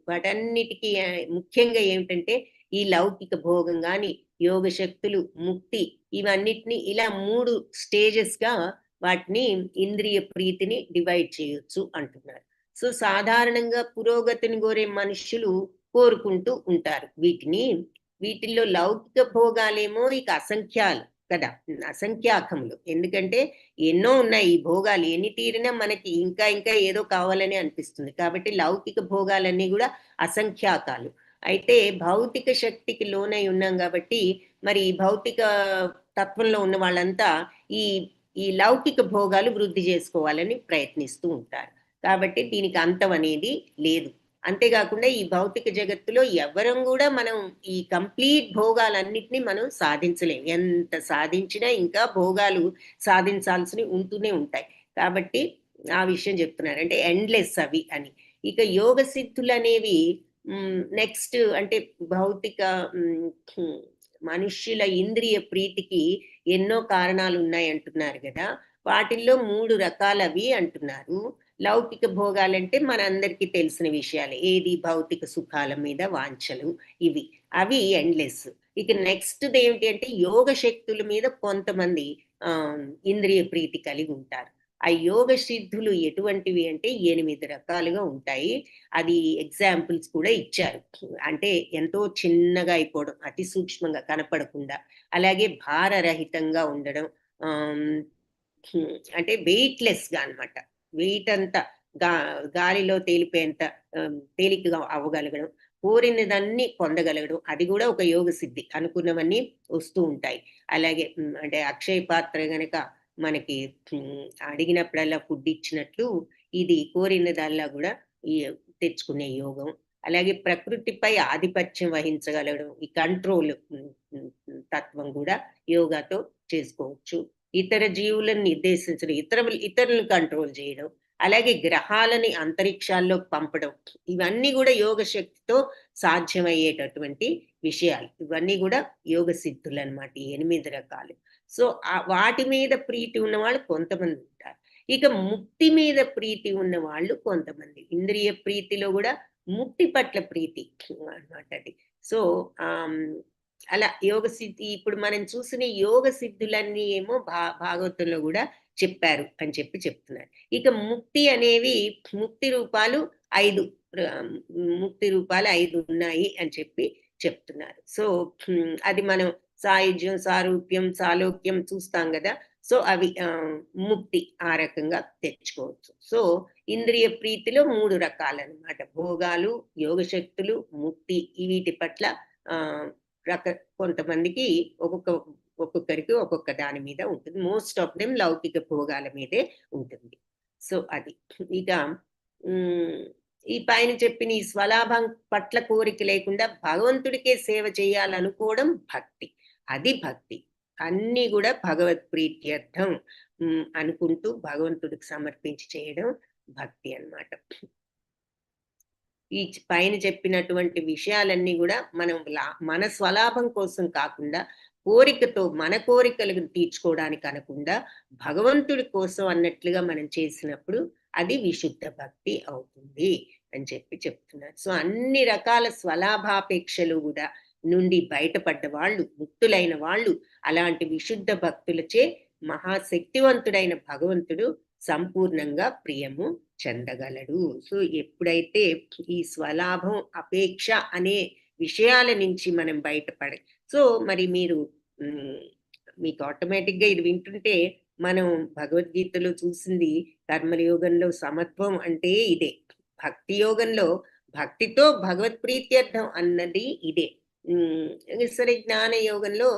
వాటన్నిటికీ ముఖ్యంగా ఏమిటంటే ఈ లౌకిక భోగం కానీ, యోగ శక్తులు, ముక్తి, ఇవన్నిటిని ఇలా 3 స్టేజెస్ గా వాటిని ఇంద్రియ ప్రీతిని డివైడ్ చేయొచ్చు అంటున్నారు. సో సాధారణంగా పురోగతిని కోరే మనుషులు కోరుకుంటూ ఉంటారు వీటిల్లో లౌకిక భోగాలేమో ఇక అసంఖ్యాలు కదా, అసంఖ్యాకములు. ఎందుకంటే ఎన్నో ఉన్నాయి ఈ భోగాలు. ఎన్ని తీరినా మనకి ఇంకా ఇంకా ఏదో కావాలని అనిపిస్తుంది. కాబట్టి లౌకిక భోగాలన్నీ కూడా అసంఖ్యాకాలు. అయితే భౌతిక శక్తికి లోనై ఉన్నాం కాబట్టి మరి ఈ భౌతిక తత్వంలో ఉన్న వాళ్ళంతా ఈ లౌకిక భోగాలు వృద్ధి చేసుకోవాలని ప్రయత్నిస్తూ ఉంటారు. కాబట్టి దీనికి అంతం అనేది లేదు. అంతేకాకుండా ఈ భౌతిక జగత్తులో ఎవరం కూడా మనం ఈ కంప్లీట్ భోగాలన్నిటినీ మనం సాధించలేం. ఎంత సాధించినా ఇంకా భోగాలు సాధించాల్సినవి ఉంటూనే ఉంటాయి. కాబట్టి ఆ విషయం చెప్తున్నారు, అంటే ఎండ్లెస్ అవి అని. ఇక యోగ సిద్ధులు అనేవి నెక్స్ట్ అంటే భౌతిక మనుష్యుల ఇంద్రియ ప్రీతికి ఎన్నో కారణాలు ఉన్నాయి అంటున్నారు కదా. వాటిల్లో 3 రకాలవి అంటున్నారు. లౌకిక భోగాలంటే మనందరికీ తెలిసిన విషయాలు. ఏది భౌతిక సుఖాల మీద వాంఛలు, అవి ఎండ్లెస్. ఇక నెక్స్ట్ ఏమిటి అంటే యోగ శక్తుల మీద కొంతమంది ఇంద్రియ ప్రీతి కలిగి ఉంటారు. ఆ యోగ సిద్ధులు ఎటువంటివి అంటే 8 రకాలుగా ఉంటాయి. అది ఎగ్జాంపుల్స్ కూడా ఇచ్చారు. అంటే ఎంతో చిన్నగా అయిపోవడం, అతి సూక్ష్మంగా కనపడకుండా, అలాగే భారరహితంగా ఉండడం, అంటే వెయిట్లెస్ గా అనమాట. వెయిట్ అంతా గాలిలో తేలిపోయేంత తేలికగా అవ్వగలగడం, కోరినదన్నీ పొందగలగడం, అది కూడా ఒక యోగ సిద్ధి. అనుకున్నవన్నీ వస్తూ ఉంటాయి. అలాగే అంటే అక్షయ పాత్ర గనక మనకి అడిగినప్పుడల్లా ఫుడ్ ఇచ్చినట్లు ఇది కోరినదల్లా కూడా తెచ్చుకునే యోగం. అలాగే ప్రకృతిపై ఆధిపత్యం వహించగలగడం, ఈ కంట్రోల్ తత్వం కూడా యోగాతో చేసుకోవచ్చు. ఇతర జీవులను నిర్దేశించడం, ఇతరులను కంట్రోల్ చేయడం, అలాగే గ్రహాలని అంతరిక్షాల్లో పంపడం, ఇవన్నీ కూడా యోగ శక్తితో సాధ్యమయ్యేటటువంటి విషయాలు. ఇవన్నీ కూడా యోగ సిద్ధులు అన్నమాట, 8 రకాలు. సో వాటి మీద ప్రీతి ఉన్న వాళ్ళు కొంతమంది ఉంటారు. ఇక ముక్తి మీద ప్రీతి ఉన్న వాళ్ళు కొంతమంది. ఇంద్రియ ప్రీతిలో కూడా ముక్తి పట్ల ప్రీతి అన్నమాట అది. సో అలా యోగ సిద్ధి ఇప్పుడు మనం చూసిన యోగ సిద్ధులన్నీ ఏమో భాగవతంలో కూడా చెప్పారు అని చెప్తున్నారు. ఇక ముక్తి అనేవి ముక్తి రూపాలు 5 ముక్తి రూపాలు 5 ఉన్నాయి అని చెప్తున్నారు. సో అది మనం సాయుజ్యం, సారూప్యం, సాలోక్యం చూస్తాం కదా. సో అవి ముక్తి ఆ రకంగా తెచ్చుకోవచ్చు. సో ఇంద్రియ ప్రీతిలో 3 రకాలన్నమాట. భోగాలు, యోగ శక్తులు, ముక్తి. వీటి పట్ల కొంతమందికి ఒక్కొక్కరికి ఒక్కొక్క దాని మీద ఉంటుంది. మోస్ట్ ఆఫ్ దెమ్ లౌకిక భోగాల మీదే ఉంటుంది. సో అది ఇక ఈ పైన చెప్పిన ఈ స్వలాభం పట్ల కోరిక లేకుండా భగవంతుడికే సేవ చేయాలనుకోవడం భక్తి. అది భక్తి. అన్ని కూడా భగవత్ ప్రీత్యర్థం అనుకుంటూ భగవంతుడికి సమర్పించి చేయడం భక్తి అన్నమాట. ఈ పైన చెప్పినటువంటి విషయాలన్నీ కూడా మనం మన స్వలాభం కోసం కాకుండా, కోరికతో మన కోరికలు తీర్చుకోవడానికి అనకుండా భగవంతుడి కోసం అన్నట్లుగా మనం చేసినప్పుడు అది విశుద్ధ భక్తి అవుతుంది అని చెప్తున్నారు. సో అన్ని రకాల స్వలాభాపేక్షలు కూడా నుండి బయటపడ్డ వాళ్ళు, ముక్తులైన వాళ్ళు అలాంటి విశుద్ధ భక్తులచే మహాశక్తివంతుడైన భగవంతుడు సంపూర్ణంగా ప్రియము చెందగలడు. సో ఎప్పుడైతే ఈ స్వలాభం అపేక్ష అనే విషయాల నుంచి మనం బయటపడ, సో మరి మీకు ఆటోమేటిక్ గా ఇది వింటుంటే మనం భగవద్గీతలో చూసింది కర్మయోగంలో సమత్వం అంటే ఇదే, భక్తి యోగంలో భక్తితో భగవత్ ప్రీత్యర్థం అన్నది ఇదే. సరే జ్ఞాన యోగంలో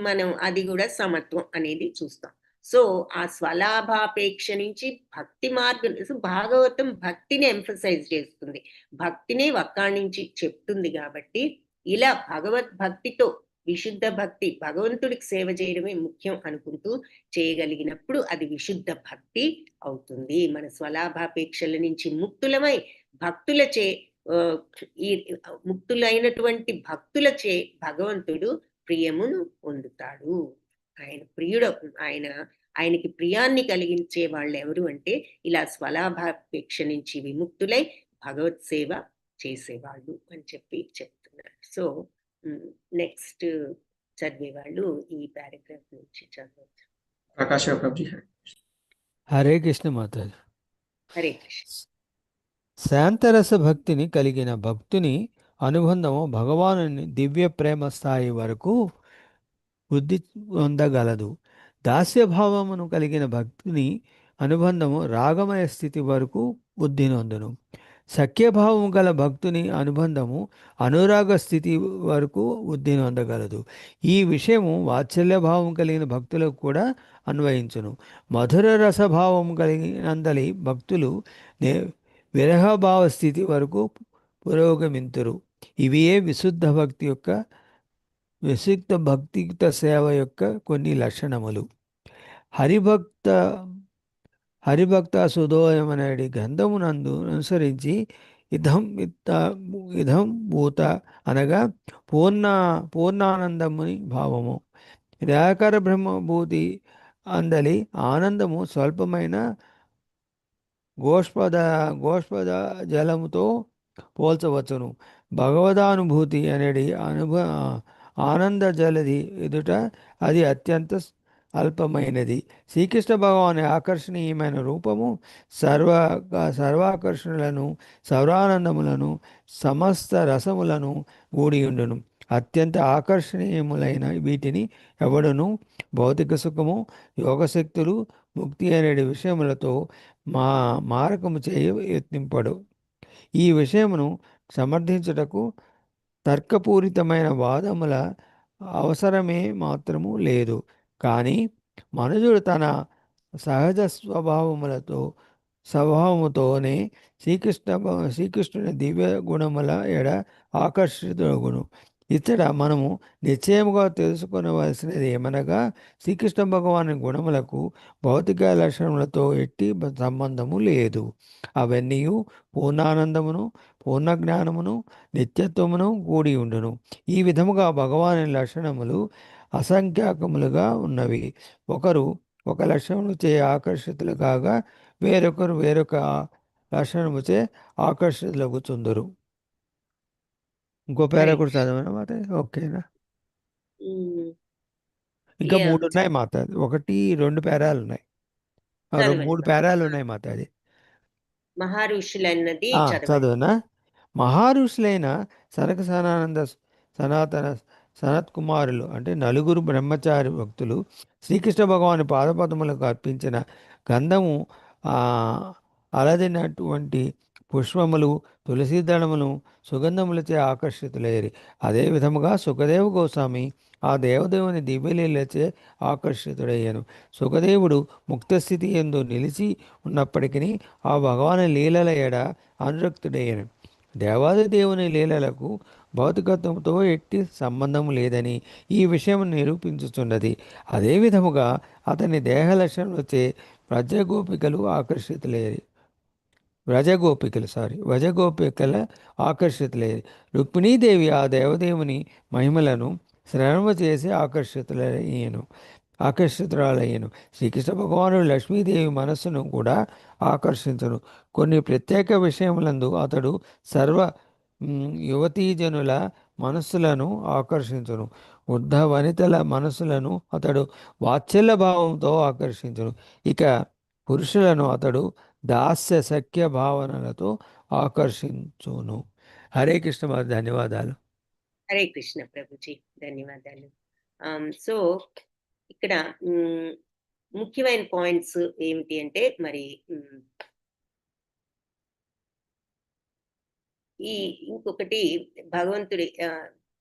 మనం అది కూడా సమత్వం అనేది చూస్తాం. సో ఆ స్వలాభాపేక్ష నుంచి భక్తి మార్గం, భాగవతం భక్తిని ఎంఫసైజ్ చేస్తుంది, భక్తిని ఒక్కడి నుంచి చెప్తుంది. కాబట్టి ఇలా భగవద్భక్తితో విశుద్ధ భక్తి, భగవంతుడికి సేవ చేయడమే ముఖ్యం అనుకుంటూ చేయగలిగినప్పుడు అది విశుద్ధ భక్తి అవుతుంది. మన స్వలాభాపేక్షల నుంచి ముక్తులమై భక్తులచే ఈ ముక్తులైనటువంటి భక్తులచే భగవంతుడు ప్రియమును పొందుతాడు. ఆయన ప్రియుడు, ఆయనకి ప్రియాన్ని కలిగించే వాళ్ళు ఎవరు అంటే ఇలా స్వలాభాపేక్ష నుంచి విముక్తులై భగవత్ సేవ చేసేవాళ్ళు అని చెప్తున్నారు. సో నెక్స్ట్ చదివేవాళ్ళు ఈ పారాగ్రాఫ్ నుంచి చదవచ్చు. ప్రకాశ్ ప్రభుజీ. హరే కృష్ణ మాతాజీ. హరే కృష్ణ. శాంతరస భక్తిని కలిగిన భక్తుని అనుబంధము భగవానుని దివ్య ప్రేమ స్థాయి వరకు వృద్ధి పొందగలదు. దాస్యభావమును కలిగిన భక్తుని అనుబంధము రాగమయ స్థితి వరకు వృద్ధి నొందును. సఖ్యభావము గల భక్తుని అనుబంధము అనురాగ స్థితి వరకు వృద్ధి నొందగలదు. ఈ విషయము వాత్సల్యభావం కలిగిన భక్తులకు కూడా అన్వయించును. మధుర రసభావం కలిగినందలి భక్తులు విరహభావ స్థితి వరకు పురోగమింతురు. ఇవియే విశుద్ధ భక్తియుక్త సేవ యొక్క కొన్ని లక్షణములు. హరిభక్త సుధోయమనడి గ్రంథమునందు అనుసరించి ఇదం భూత అనగా పూర్ణానందముని భావము. నిరాకార బ్రహ్మభూతి అందలి ఆనందము స్వల్పమైన గోష్పద జలముతో పోల్చవచ్చును. భగవదానుభూతి అనేది ఆనంద జలది ఎదుట అది అత్యంత అల్పమైనది. శ్రీకృష్ణ భగవాని ఆకర్షణీయమైన రూపము సర్వాకర్షణలను, సర్వానందములను, సమస్త రసములను కూడియుండును. అత్యంత ఆకర్షణీయములైన వీటిని ఎవడును భౌతిక సుఖము, యోగశక్తులు, ముక్తి అనే విషయములతో మారకము చేయ యత్నింపడు. ఈ విషయమును సమర్థించుటకు తర్కపూరితమైన వాదముల అవసరమే మాత్రము లేదు. కానీ మనుజుడు తన సహజ స్వభావముతోనే శ్రీకృష్ణుని దివ్య గుణముల ఎడ ఆకర్షితుడుగును. ఇతడ మనము నిశ్చయముగా తెలుసుకొనవలసినది ఏమనగా శ్రీకృష్ణ భగవాని గుణములకు భౌతిక లక్షణములతో ఎట్టి సంబంధము లేదు. అవన్నీ పూర్ణానందమును, పూర్ణ జ్ఞానమును, నిత్యత్వమును కూడి ఉండును. ఈ విధముగా భగవాని లక్షణములు అసంఖ్యాకములుగా ఉన్నవి. ఒకరు ఒక లక్షణముచే ఆకర్షితులు కాగా వేరొకరు వేరొక లక్షణముచే ఆకర్షితులగుచుందురు. ఇంకో పేరా రైట్. కూడా చదవనా మాత? ఓకేనా? ఇంకా యా 3 ఉన్నాయి మాత. 1, 2 పేరాలు ఉన్నాయి. చదవండి 3 బాబు. పేరాలు ఉన్నాయి మాత. అది మహారుషులన్నది చదవండి. చదువునా? మహారుషులైన సనక సనానంద సనాతన సనత్ కుమారులు అంటే నలుగురు బ్రహ్మచారి భక్తులు శ్రీకృష్ణ భగవాని పాదపదములకు అర్పించిన గంధము అలదినటువంటి పుష్పములు తులసీదళమును సుగంధములచే ఆకర్షితులయ్యారు. అదే విధముగా సుఖదేవ గోస్వామి ఆ దేవదేవుని దివ్యలీలచే ఆకర్షితుడయ్యాను. సుఖదేవుడు ముక్తస్థితి యందు నిలిచి ఉన్నప్పటికీ ఆ భగవాని లీలల ఎడ అనురక్తుడయ్యాను. దేవాది దేవుని లీలలకు భౌతికత్వంతో ఎట్టి సంబంధం లేదని ఈ విషయం నిరూపించుచున్నది. అదే విధముగా అతని దేహ లక్షణములచే వ్రజగోపికలు ఆకర్షితులయ్యారు. రుక్మిణీదేవి ఆ దేవదేవుని మహిమలను శ్రవణము చేసి ఆకర్షితురాలయ్యను. శ్రీకృష్ణ భగవానుడు లక్ష్మీదేవి మనస్సును కూడా ఆకర్షించను. కొన్ని ప్రత్యేక విషయములందు అతడు సర్వ యువతీజనుల మనస్సులను ఆకర్షించును. వృద్ధ వనితల మనస్సులను అతడు వాత్సల్య భావంతో ఆకర్షించును. ఇక పురుషులను అతడు దాస్య సఖ్య భావనలతో ఆకర్షించును. హరే కృష్ణ మాత. ధన్యవాదాలు. హరే కృష్ణ ప్రభుజీ, ధన్యవాదాలు. సో ఇక్కడ ముఖ్యమైన పాయింట్స్ ఏమిటి అంటే మరి ఇంకొకటి భగవంతుడి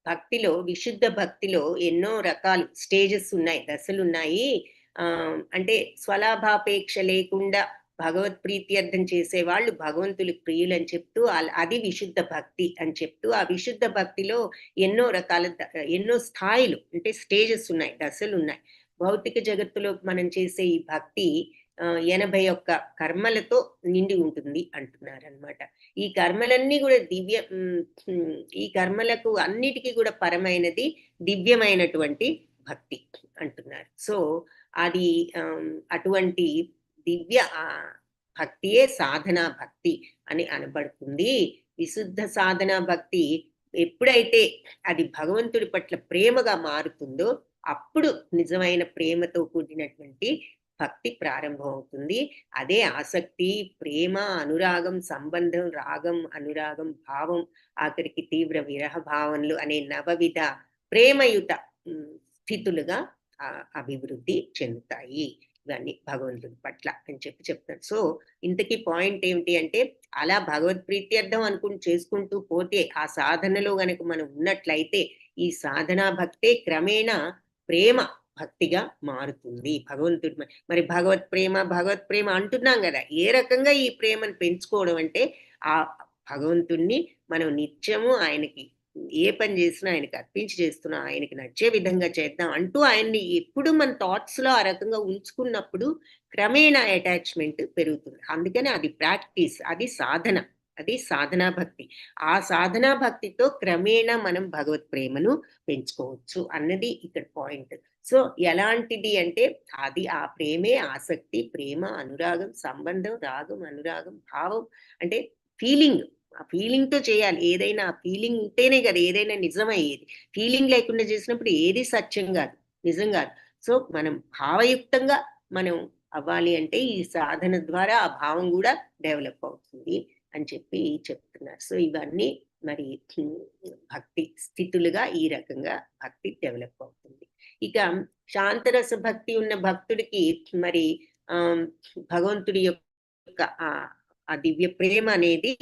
భక్తిలో, విశుద్ధ భక్తిలో ఎన్నో రకాలు స్టేజెస్ ఉన్నాయి, దశలు ఉన్నాయి. అంటే స్వలాభాపేక్ష లేకుండా భగవత్ ప్రీత్యర్థం చేసే వాళ్ళు భగవంతులకు ప్రియులు అని చెప్తూ అది విశుద్ధ భక్తి అని చెప్తూ, ఆ విశుద్ధ భక్తిలో ఎన్నో రకాల ఎన్నో స్థాయిలు అంటే స్టేజెస్ ఉన్నాయి, దశలు ఉన్నాయి. భౌతిక జగత్తులో మనం చేసే ఈ భక్తి 81 కర్మలతో నిండి ఉంటుంది అంటున్నారు అనమాట. ఈ కర్మలన్నీ కూడా ఈ కర్మలకు అన్నిటికీ కూడా పరమైనది దివ్యమైనటువంటి భక్తి అంటున్నారు. సో అది అటువంటి దివ్య భక్తియే సాధనా భక్తి అని అనబడుతుంది. విశుద్ధ సాధనా భక్తి ఎప్పుడైతే అది భగవంతుడి పట్ల ప్రేమగా మారుతుందో అప్పుడు నిజమైన ప్రేమతో కూడినటువంటి భక్తి ప్రారంభం అవుతుంది. అదే ఆసక్తి, ప్రేమ, అనురాగం, సంబంధం, రాగం, అనురాగం, భావం, ఆఖరికి తీవ్ర విరహ భావనలు అనే నవవిధ ప్రేమయుత స్థితులుగా అభివృద్ధి చెందుతాయి ఇవన్నీ భగవంతుడి పట్ల అని చెప్తారు. సో ఇంతకీ పాయింట్ ఏమిటి అంటే, అలా భగవత్ ప్రీత్యర్థం అనుకుని చేసుకుంటూ పోతే ఆ సాధనలో గనక మనం ఉన్నట్లయితే ఈ సాధనా భక్తే క్రమేణా ప్రేమ భక్తిగా మారుతుంది. భగవంతుడి మరి భగవత్ ప్రేమ అంటున్నాం కదా, ఏ రకంగా ఈ ప్రేమను పెంచుకోవడం అంటే ఆ భగవంతుణ్ణి మనం నిత్యము ఆయనకి ఏ పని చేసినా ఆయనకి అర్పించి చేస్తున్నా, ఆయనకి నచ్చే విధంగా చేద్దాం అంటూ ఆయన్ని ఎప్పుడు మన థాట్స్ లో ఆ రకంగా ఉంచుకున్నప్పుడు క్రమేణా అటాచ్మెంట్ పెరుగుతుంది. అందుకని అది ప్రాక్టీస్, అది సాధన, అది సాధనా భక్తి. ఆ సాధనా భక్తితో క్రమేణా మనం భగవత్ ప్రేమను పెంచుకోవచ్చు అన్నది ఇక్కడ పాయింట్. సో ఎలాంటిది అంటే అది ఆ ప్రేమే ఆసక్తి, ప్రేమ, అనురాగం, సంబంధం, రాగం, అనురాగం, భావం అంటే ఫీలింగ్. ఆ ఫీలింగ్ తో చేయాలి ఏదైనా. ఆ ఫీలింగ్ ఉంటేనే కదా ఏదైనా నిజమయ్యేది. ఫీలింగ్ లేకుండా చేసినప్పుడు ఏది సత్యం కాదు, నిజం కాదు. సో మనం భావయుక్తంగా మనం అవ్వాలి అంటే ఈ సాధన ద్వారా ఆ భావం కూడా డెవలప్ అవుతుంది అని చెప్తున్నారు. సో ఇవన్నీ మరి భక్తి స్థితులుగా ఈ రకంగా భక్తి డెవలప్ అవుతుంది. ఇక శాంతరస భక్తి ఉన్న భక్తుడికి మరి భగవంతుడి యొక్క ఆ దివ్య ప్రేమ అనేది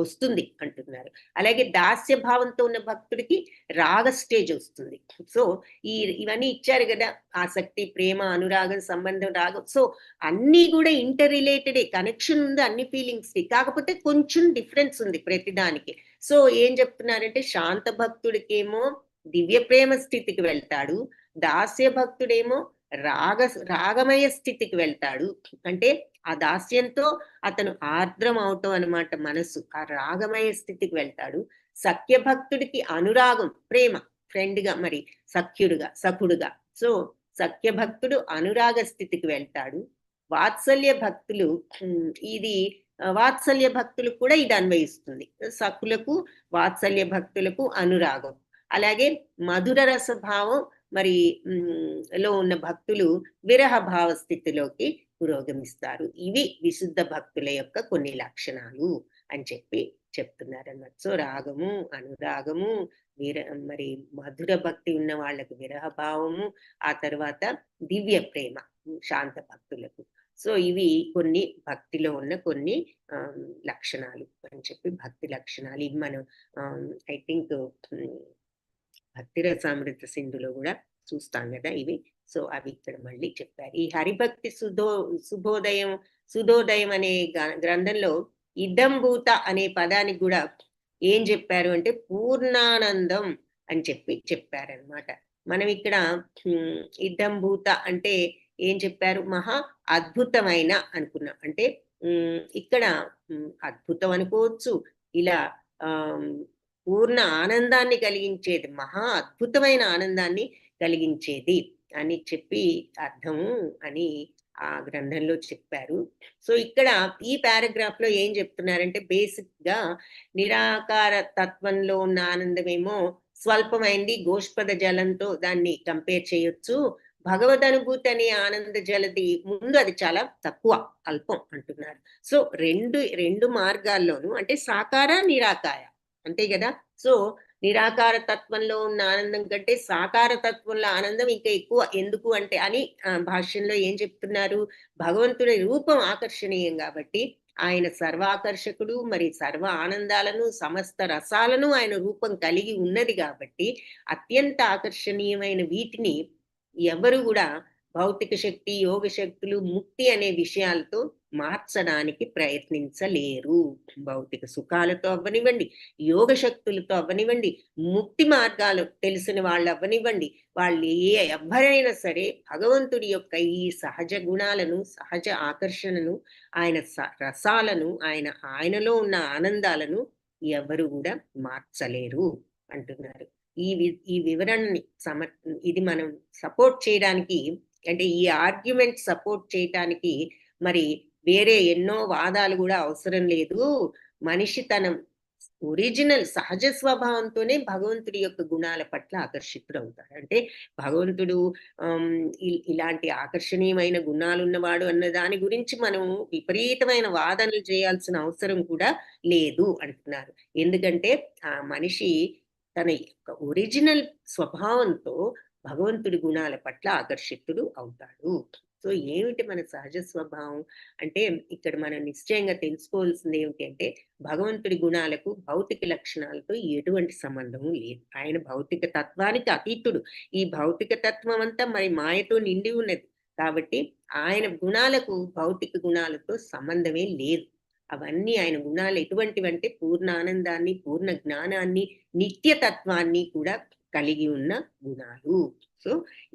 వస్తుంది అంటున్నారు. అలాగే దాస్య భావంతో ఉన్న భక్తుడికి రాగ స్టేజ్ వస్తుంది. సో ఇవన్నీ ఇచ్చారు కదా, ఆసక్తి, ప్రేమ, అనురాగం, సంబంధం, రాగం. సో అన్ని కూడా ఇంటర్ రిలేటెడే, కనెక్షన్ ఉంది అన్ని ఫీలింగ్స్ కి. కాకపోతే కొంచెం డిఫరెన్స్ ఉంది ప్రతిదానికి. సో ఏం చెప్తున్నారంటే శాంత భక్తుడికేమో దివ్య ప్రేమ స్థితికి వెళ్తాడు, దాస్య భక్తుడేమో రాగమయ స్థితికి వెళ్తాడు. అంటే ఆ దాస్యంతో అతను ఆర్ద్రం అవటం అనమాట మనసు, ఆ రాగమయ స్థితికి వెళ్తాడు. సఖ్య భక్తుడికి అనురాగం, ప్రేమ, ఫ్రెండ్ గా, మరి సఖ్యుడుగా, సఖుడుగా. సో సఖ్య భక్తుడు అనురాగ స్థితికి వెళ్తాడు. వాత్సల్య భక్తులు ఇది వాత్సల్య భక్తులకు కూడా ఇది అన్వయిస్తుంది. సఖులకు, వాత్సల్య భక్తులకు అనురాగం. అలాగే మధుర రసభావం మరి లో ఉన్న భక్తులు విరహ భావ స్థితిలోకి పురోగమిస్తారు. ఇవి విశుద్ధ భక్తుల యొక్క కొన్ని లక్షణాలు అని చెప్తున్నారన్నమాట. సో రాగము, అనురాగము, మరి మధుర భక్తి ఉన్న వాళ్ళకు విరహ భావము, ఆ తర్వాత దివ్య ప్రేమ శాంత భక్తులకు. సో ఇవి కొన్ని భక్తిలో ఉన్న కొన్ని లక్షణాలు అని భక్తి లక్షణాలు. ఇవి మనం ఐ థింక్ భక్తి రసామృత సింధులో కూడా చూస్తాం కదా ఇవి. సో అవి ఇక్కడ మళ్ళీ చెప్పారు. ఈ హరిభక్తి సుధోదయం అనే గ్రంథంలో ఇదంభూత అనే పదానికి కూడా ఏం చెప్పారు అంటే పూర్ణానందం అని చెప్పారనమాట. మనం ఇక్కడ ఇదంభూత అంటే ఏం చెప్పారు? మహా అద్భుతమైన అనుకున్నాం. అంటే ఇక్కడ అద్భుతం అనుకోవచ్చు, ఇలా పూర్ణ ఆనందాన్ని కలిగించేది, మహా అద్భుతమైన ఆనందాన్ని కలిగించేది అని అర్థము అని ఆ గ్రంథంలో చెప్పారు. సో ఇక్కడ ఈ పారాగ్రాఫ్ లో ఏం చెప్తున్నారంటే బేసిక్ గా నిరాకార తత్వంలో ఉన్న ఆనందమేమో స్వల్పమైంది, గోష్పద జలంతో దాన్ని కంపేర్ చేయొచ్చు. భగవద్ అనుభూతి అనే ఆనంద జలది ముందు అది చాలా తక్కువ, అల్పం అంటున్నారు. సో రెండు మార్గాల్లోనూ అంటే సాకార నిరాకార అంతే కదా. సో నిరాకార తత్వంలో ఉన్న ఆనందం కంటే సాకార తత్వంలో ఆనందం ఇంకా ఎక్కువ. ఎందుకు అంటే అని భాష్యంలో ఏం చెప్తున్నారు? భగవంతుడి రూపం ఆకర్షణీయం కాబట్టి, ఆయన సర్వాకర్షకుడు, మరి సర్వ ఆనందాలను సమస్త రసాలను ఆయన రూపం కలిగి ఉన్నది కాబట్టి అత్యంత ఆకర్షణీయమైన వీటిని ఎవరు కూడా భౌతిక శక్తి, యోగ శక్తులు, ముక్తి అనే విషయాలతో మార్చడానికి ప్రయత్నించలేరు. భౌతిక సుఖాలతో అవ్వనివ్వండి, యోగ శక్తులతో అవ్వనివ్వండి, ముక్తి మార్గాలు తెలిసిన వాళ్ళు అవ్వనివ్వండి, వాళ్ళు ఎవరైనా సరే భగవంతుడి యొక్క ఈ సహజ గుణాలను, సహజ ఆకర్షణను, ఆయన రసాలను, ఆయనలో ఉన్న ఆనందాలను ఎవరు కూడా మార్చలేరు అంటున్నారు. ఈ వివరణని ఇది మనం సపోర్ట్ చేయడానికి, అంటే ఈ ఆర్గ్యుమెంట్ సపోర్ట్ చేయటానికి మరి వేరే ఎన్నో వాదాలు కూడా అవసరం లేదు. మనిషి తన ఒరిజినల్ సహజ స్వభావంతోనే భగవంతుడి యొక్క గుణాల పట్ల ఆకర్షితుడు అవుతాడు. అంటే భగవంతుడు ఇలాంటి ఆకర్షణీయమైన గుణాలు ఉన్నవాడు అన్న దాని గురించి మనం విపరీతమైన వాదనలు చేయాల్సిన అవసరం కూడా లేదు అంటున్నారు. ఎందుకంటే ఆ మనిషి తన యొక్క ఒరిజినల్ స్వభావంతో భగవంతుడి గుణాల పట్ల ఆకర్షితుడు అవుతాడు. సో ఏమిటి మన సహజ స్వభావం అంటే ఇక్కడ మనం నిశ్చయంగా తెలుసుకోవాల్సింది ఏమిటి అంటే భగవంతుడి గుణాలకు భౌతిక లక్షణాలతో ఎటువంటి సంబంధము లేదు. ఆయన భౌతిక తత్వానికి అతీతుడు. ఈ భౌతిక తత్వం అంతా మరి మాయతో నిండి ఉన్నది కాబట్టి ఆయన గుణాలకు భౌతిక గుణాలతో సంబంధమే లేదు. అవన్నీ ఆయన గుణాలు ఎటువంటివంటే పూర్ణ ఆనందాన్ని, పూర్ణ జ్ఞానాన్ని, నిత్యతత్వాన్ని కూడా కలిగి ఉన్న గుణాలు. సో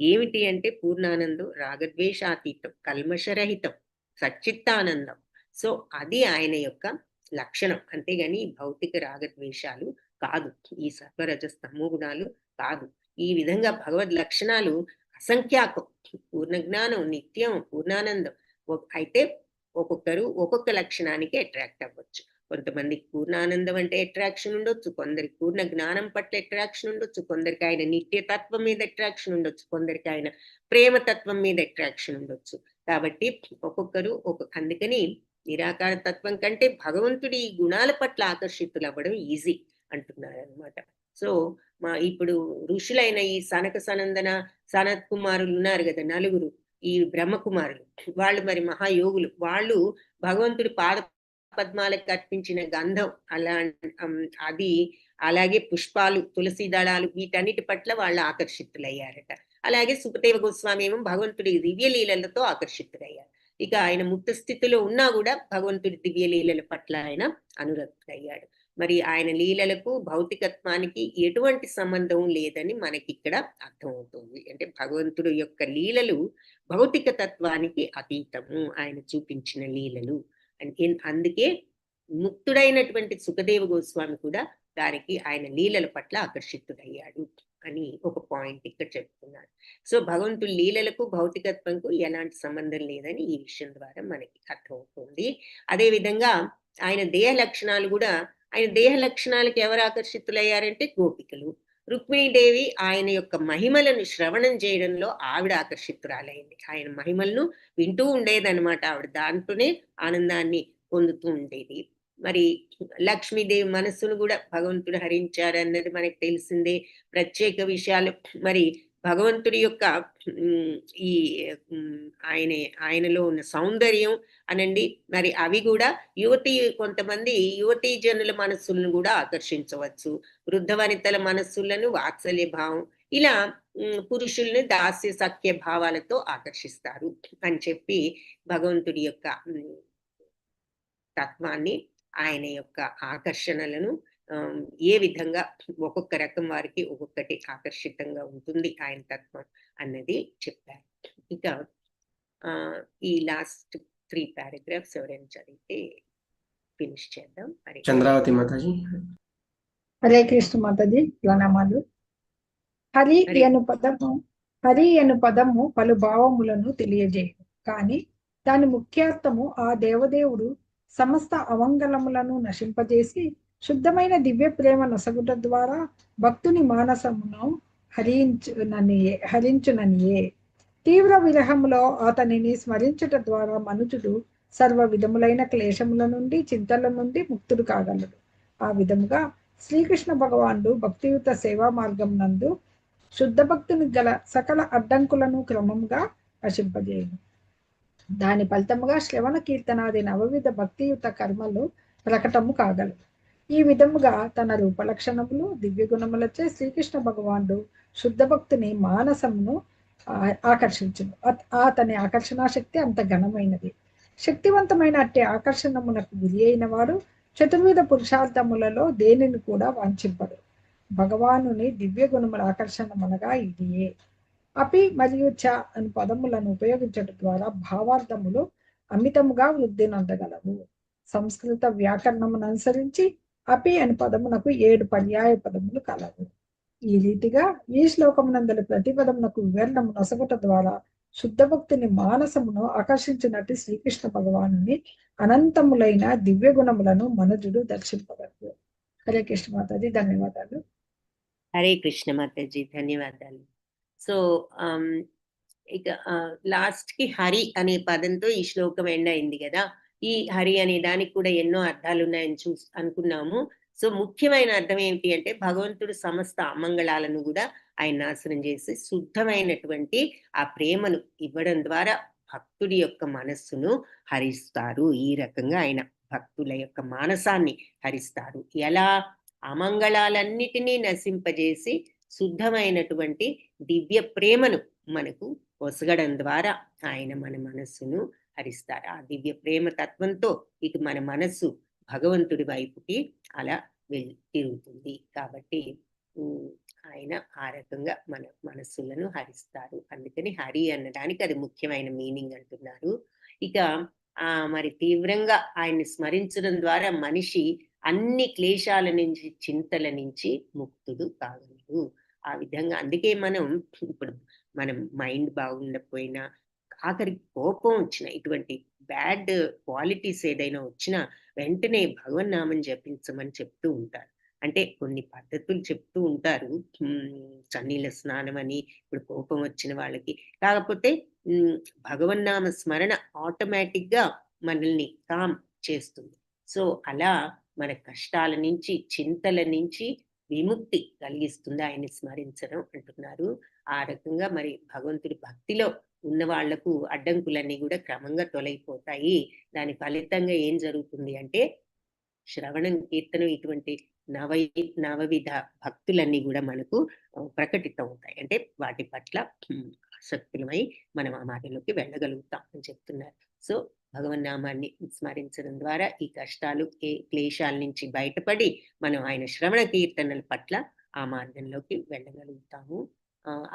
ఏమిటి అంటే పూర్ణానందం, రాగద్వేషాతీతం, కల్మషరహితం, సచ్చిత్తానందం. సో అది ఆయన యొక్క లక్షణం. అంతేగాని భౌతిక రాగద్వేషాలు కాదు, ఈ సత్వరజస్తమో గుణాలు కాదు. ఈ విధంగా భగవద్ లక్షణాలు అసంఖ్యాకం. పూర్ణ జ్ఞానం, నిత్యం, పూర్ణానందం. అయితే ఒక్కొక్కరు ఒక్కొక్క లక్షణానికి అట్రాక్ట్ అవ్వచ్చు. కొంతమందికి పూర్ణానందం అంటే అట్రాక్షన్ ఉండొచ్చు, కొందరికి పూర్ణ జ్ఞానం పట్ల అట్రాక్షన్ ఉండొచ్చు, కొందరికి ఆయన నిత్యతత్వం మీద అట్రాక్షన్ ఉండొచ్చు, కొందరికి ఆయన ప్రేమతత్వం మీద అట్రాక్షన్ ఉండొచ్చు. కాబట్టి ఒక్కొక్కరు అందుకని నిరాకార తత్వం కంటే భగవంతుడి గుణాల పట్ల ఆకర్షితులు అవ్వడం ఈజీ అంటున్నారు అనమాట. సో ఇప్పుడు ఋషులైన ఈ సనక సనందన సనత్ కుమారులు ఉన్నారు కదా, నలుగురు ఈ బ్రహ్మకుమారులు, వాళ్ళు మరి మహాయోగులు. వాళ్ళు భగవంతుడి పాద పద్మాలకు అర్పించిన గంధం అది అలాగే పుష్పాలు, తులసి దళాలు, వీటన్నిటి పట్ల వాళ్ళు ఆకర్షితులయ్యారట. అలాగే సుఖదేవ గోస్వామి ఏమో భగవంతుడి దివ్యలీలలతో ఆకర్షితులయ్యారు. ఇక ఆయన ముక్త స్థితిలో ఉన్నా కూడా భగవంతుడి దివ్యలీలల పట్ల ఆయన అనురక్తుడయ్యాడు. మరి ఆయన లీలలకు భౌతికత్వానికి ఎటువంటి సంబంధం లేదని మనకి ఇక్కడ అర్థమవుతుంది. అంటే భగవంతుడు యొక్క లీలలు భౌతిక తత్వానికి అతీతము, ఆయన చూపించిన లీలలు. అందుకే ముక్తుడైనటువంటి సుఖదేవ గోస్వామి కూడా దానికి ఆయన లీలల పట్ల ఆకర్షితుడయ్యాడు. అని ఒక పాయింట్ ఇక్కడ చెప్తున్నారు. సో భగవంతుడి లీలలకు భౌతికత్వంకు ఎలాంటి సంబంధం లేదని ఈ విషయం ద్వారా మనకి అర్థమవుతుంది. అదేవిధంగా ఆయన దేహ లక్షణాలు కూడా, ఆయన దేహ లక్షణాలకు ఎవరు ఆకర్షితులయ్యారంటే గోపికలు. రుక్మిణీదేవి ఆయన యొక్క మహిమలను శ్రవణం చేయడంలో ఆవిడ ఆకర్షితురాలైంది. ఆయన మహిమలను వింటూ ఉండేదన్నమాట. ఆవిడ దాంట్లోనే ఆనందాన్ని పొందుతూ ఉండేది. మరి లక్ష్మీదేవి మనస్సును కూడా భగవంతుడు హరించారన్నది మనకు తెలిసిందే. ప్రత్యేక విషయాలు మరి భగవంతుడి యొక్క ఈ ఆయనలో ఉన్న సౌందర్యం అనండి, మరి అవి కూడా కొంతమంది యువతీ జనుల మనస్సులను కూడా ఆకర్షించవచ్చు. వృద్ధ వనితల మనస్సులను వాత్సల్య భావం, ఇలా పురుషుల్ని దాస్య సఖ్య భావాలతో ఆకర్షిస్తారు అని చెప్పి భగవంతుడి యొక్క తత్వాన్ని, ఆయన యొక్క ఆకర్షణలను ఏ విధంగా ఒక్కొక్క రకం వారికి ఒక్కొక్కటి ఆకర్షితంగా ఉంటుంది ఆయన తత్వం అన్నది చెప్పారు. ఇక ఈ లాస్ట్ 3 పారాగ్రాఫ్స్ ఎవరైనా చదివితే ఫినిష్ చేద్దాం. చంద్రావతి మాతాజీ. హరే కృష్ణ మాతాజీ, ప్రణామాలు. హరి అను పదము పలు భావములను తెలియజేయదు, కానీ దాని ముఖ్యార్థము ఆ దేవదేవుడు సమస్త అమంగళములను నశింపజేసి శుద్ధమైన దివ్య ప్రేమ నొసగుట ద్వారా భక్తుని మానసమును హరించుననియే. తీవ్ర విరహములో అతనిని స్మరించుట ద్వారా మనుజుడు సర్వ విధములైన క్లేశముల నుండి, చింతల నుండి ముక్తుడు కాగలడు. ఆ విధముగా శ్రీకృష్ణ భగవానుడు భక్తియుత సేవా మార్గం నందు శుద్ధ భక్తుని గల సకల అడ్డంకులను క్రమంగా నశింపజేయను. దాని ఫలితముగా శ్రవణ కీర్తనాది నవవిధ భక్తియుత కర్మలు ప్రకటము కాగలవు. ఈ విధముగా తన రూపలక్షణములు దివ్య గుణములచే శ్రీకృష్ణ భగవానుడు శుద్ధ భక్తుని మానసమును ఆకర్షించును. అతని ఆకర్షణ శక్తి అంత ఘనమైనది. శక్తివంతమైన అట్టి ఆకర్షణమునకు గురి అయిన వాడు చతుర్విధ పురుషార్థములలో దేనిని కూడా వాంఛింపడు. భగవానుని దివ్య గుణముల ఆకర్షణమనగా ఇదియే. అపి మరియు చ అని పదములను ఉపయోగించడం ద్వారా భావార్థములు అమితముగా వృద్ధి నొందగలవు. సంస్కృత వ్యాకరణమును అనుసరించి అపి అని పదమునకు 7 పర్యాయ పదములు కలవు. ఈ రీతిగా ఈ శ్లోకమునందలి ప్రతి పదమునకు వివరణము నొసగట ద్వారా శుద్ధ భక్తుని మానసమును ఆకర్షించినట్టు శ్రీకృష్ణ భగవానుని అనంతములైన దివ్య గుణములను మనుజుడు దర్శింపగలరు. హరే కృష్ణ మాతాజీ, ధన్యవాదాలు. హరే కృష్ణ మాతాజీ, ధన్యవాదాలు. సో ఇక లాస్ట్ కి హరి అనే పదంతో ఈ శ్లోకం ఎండ్ అయింది కదా. ఈ హరి అనే దానికి కూడా ఎన్నో అర్థాలు ఉన్నాయని అనుకున్నాము. సో ముఖ్యమైన అర్థం ఏంటి అంటే భగవంతుడు సమస్త అమంగళాలను కూడా ఆయన నాశనం చేసి శుద్ధమైనటువంటి ఆ ప్రేమను ఇవ్వడం ద్వారా భక్తుడి యొక్క మనస్సును హరిస్తారు. ఈ రకంగా ఆయన భక్తుల యొక్క మానసాన్ని హరిస్తారు. ఎలా? అమంగళాలన్నిటినీ నశింపజేసి శుద్ధమైనటువంటి దివ్య ప్రేమను మనకు ఒసగడం ద్వారా ఆయన మన మనస్సును హరిస్తారు. ఆ దివ్య ప్రేమ తత్వంతో ఇక మన మనస్సు భగవంతుడి వైపుకి అలా తిరుగుతుంది. కాబట్టి ఆయన ఆ రకంగా మన మనస్సులను హరిస్తారు. అందుకని హరి అనడానికి అది ముఖ్యమైన మీనింగ్ అంటున్నారు. ఇక మరి తీవ్రంగా ఆయన్ని స్మరించడం ద్వారా మనిషి అన్ని క్లేశాల నుంచి, చింతల నుంచి ముక్తుడు కాగలడు. ఆ విధంగా అందుకే ఇప్పుడు మనం మైండ్ బాగుండకపోయినా, ఆఖరికి కోపం వచ్చిన, ఇటువంటి బ్యాడ్ క్వాలిటీస్ ఏదైనా వచ్చినా వెంటనే భగవన్నామం జపించమని చెప్తూ ఉంటారు. అంటే కొన్ని పద్ధతులు చెప్తూ ఉంటారు, చన్నీళ్ళ స్నానం అని ఇప్పుడు కోపం వచ్చిన వాళ్ళకి. కాకపోతే భగవన్నామ స్మరణ ఆటోమేటిక్ గా మనల్ని కామ్ చేస్తుంది. సో అలా మన కష్టాల నుంచి, చింతల నుంచి విముక్తి కలిగిస్తుంది ఆయన్ని స్మరించడం అంటున్నారు. ఆ రకంగా మరి భగవంతుడి భక్తిలో ఉన్న వాళ్లకు అడ్డంకులన్నీ కూడా క్రమంగా తొలగిపోతాయి. దాని ఫలితంగా ఏం జరుగుతుంది అంటే శ్రవణం, కీర్తనం ఇటువంటి నవవిధ భక్తులన్నీ కూడా మనకు ప్రకటితం అవుతాయి. అంటే వాటి పట్ల ఆసక్తులమై మనం ఆ మార్గంలోకి వెళ్ళగలుగుతాం అని చెప్తున్నారు. సో భగవన్నామాన్ని స్మరించడం ద్వారా ఈ కష్టాలు, క్లేశాల నుంచి బయటపడి మనం ఆయన శ్రవణ కీర్తనల పట్ల ఆ మార్గంలోకి వెళ్ళగలుగుతాము.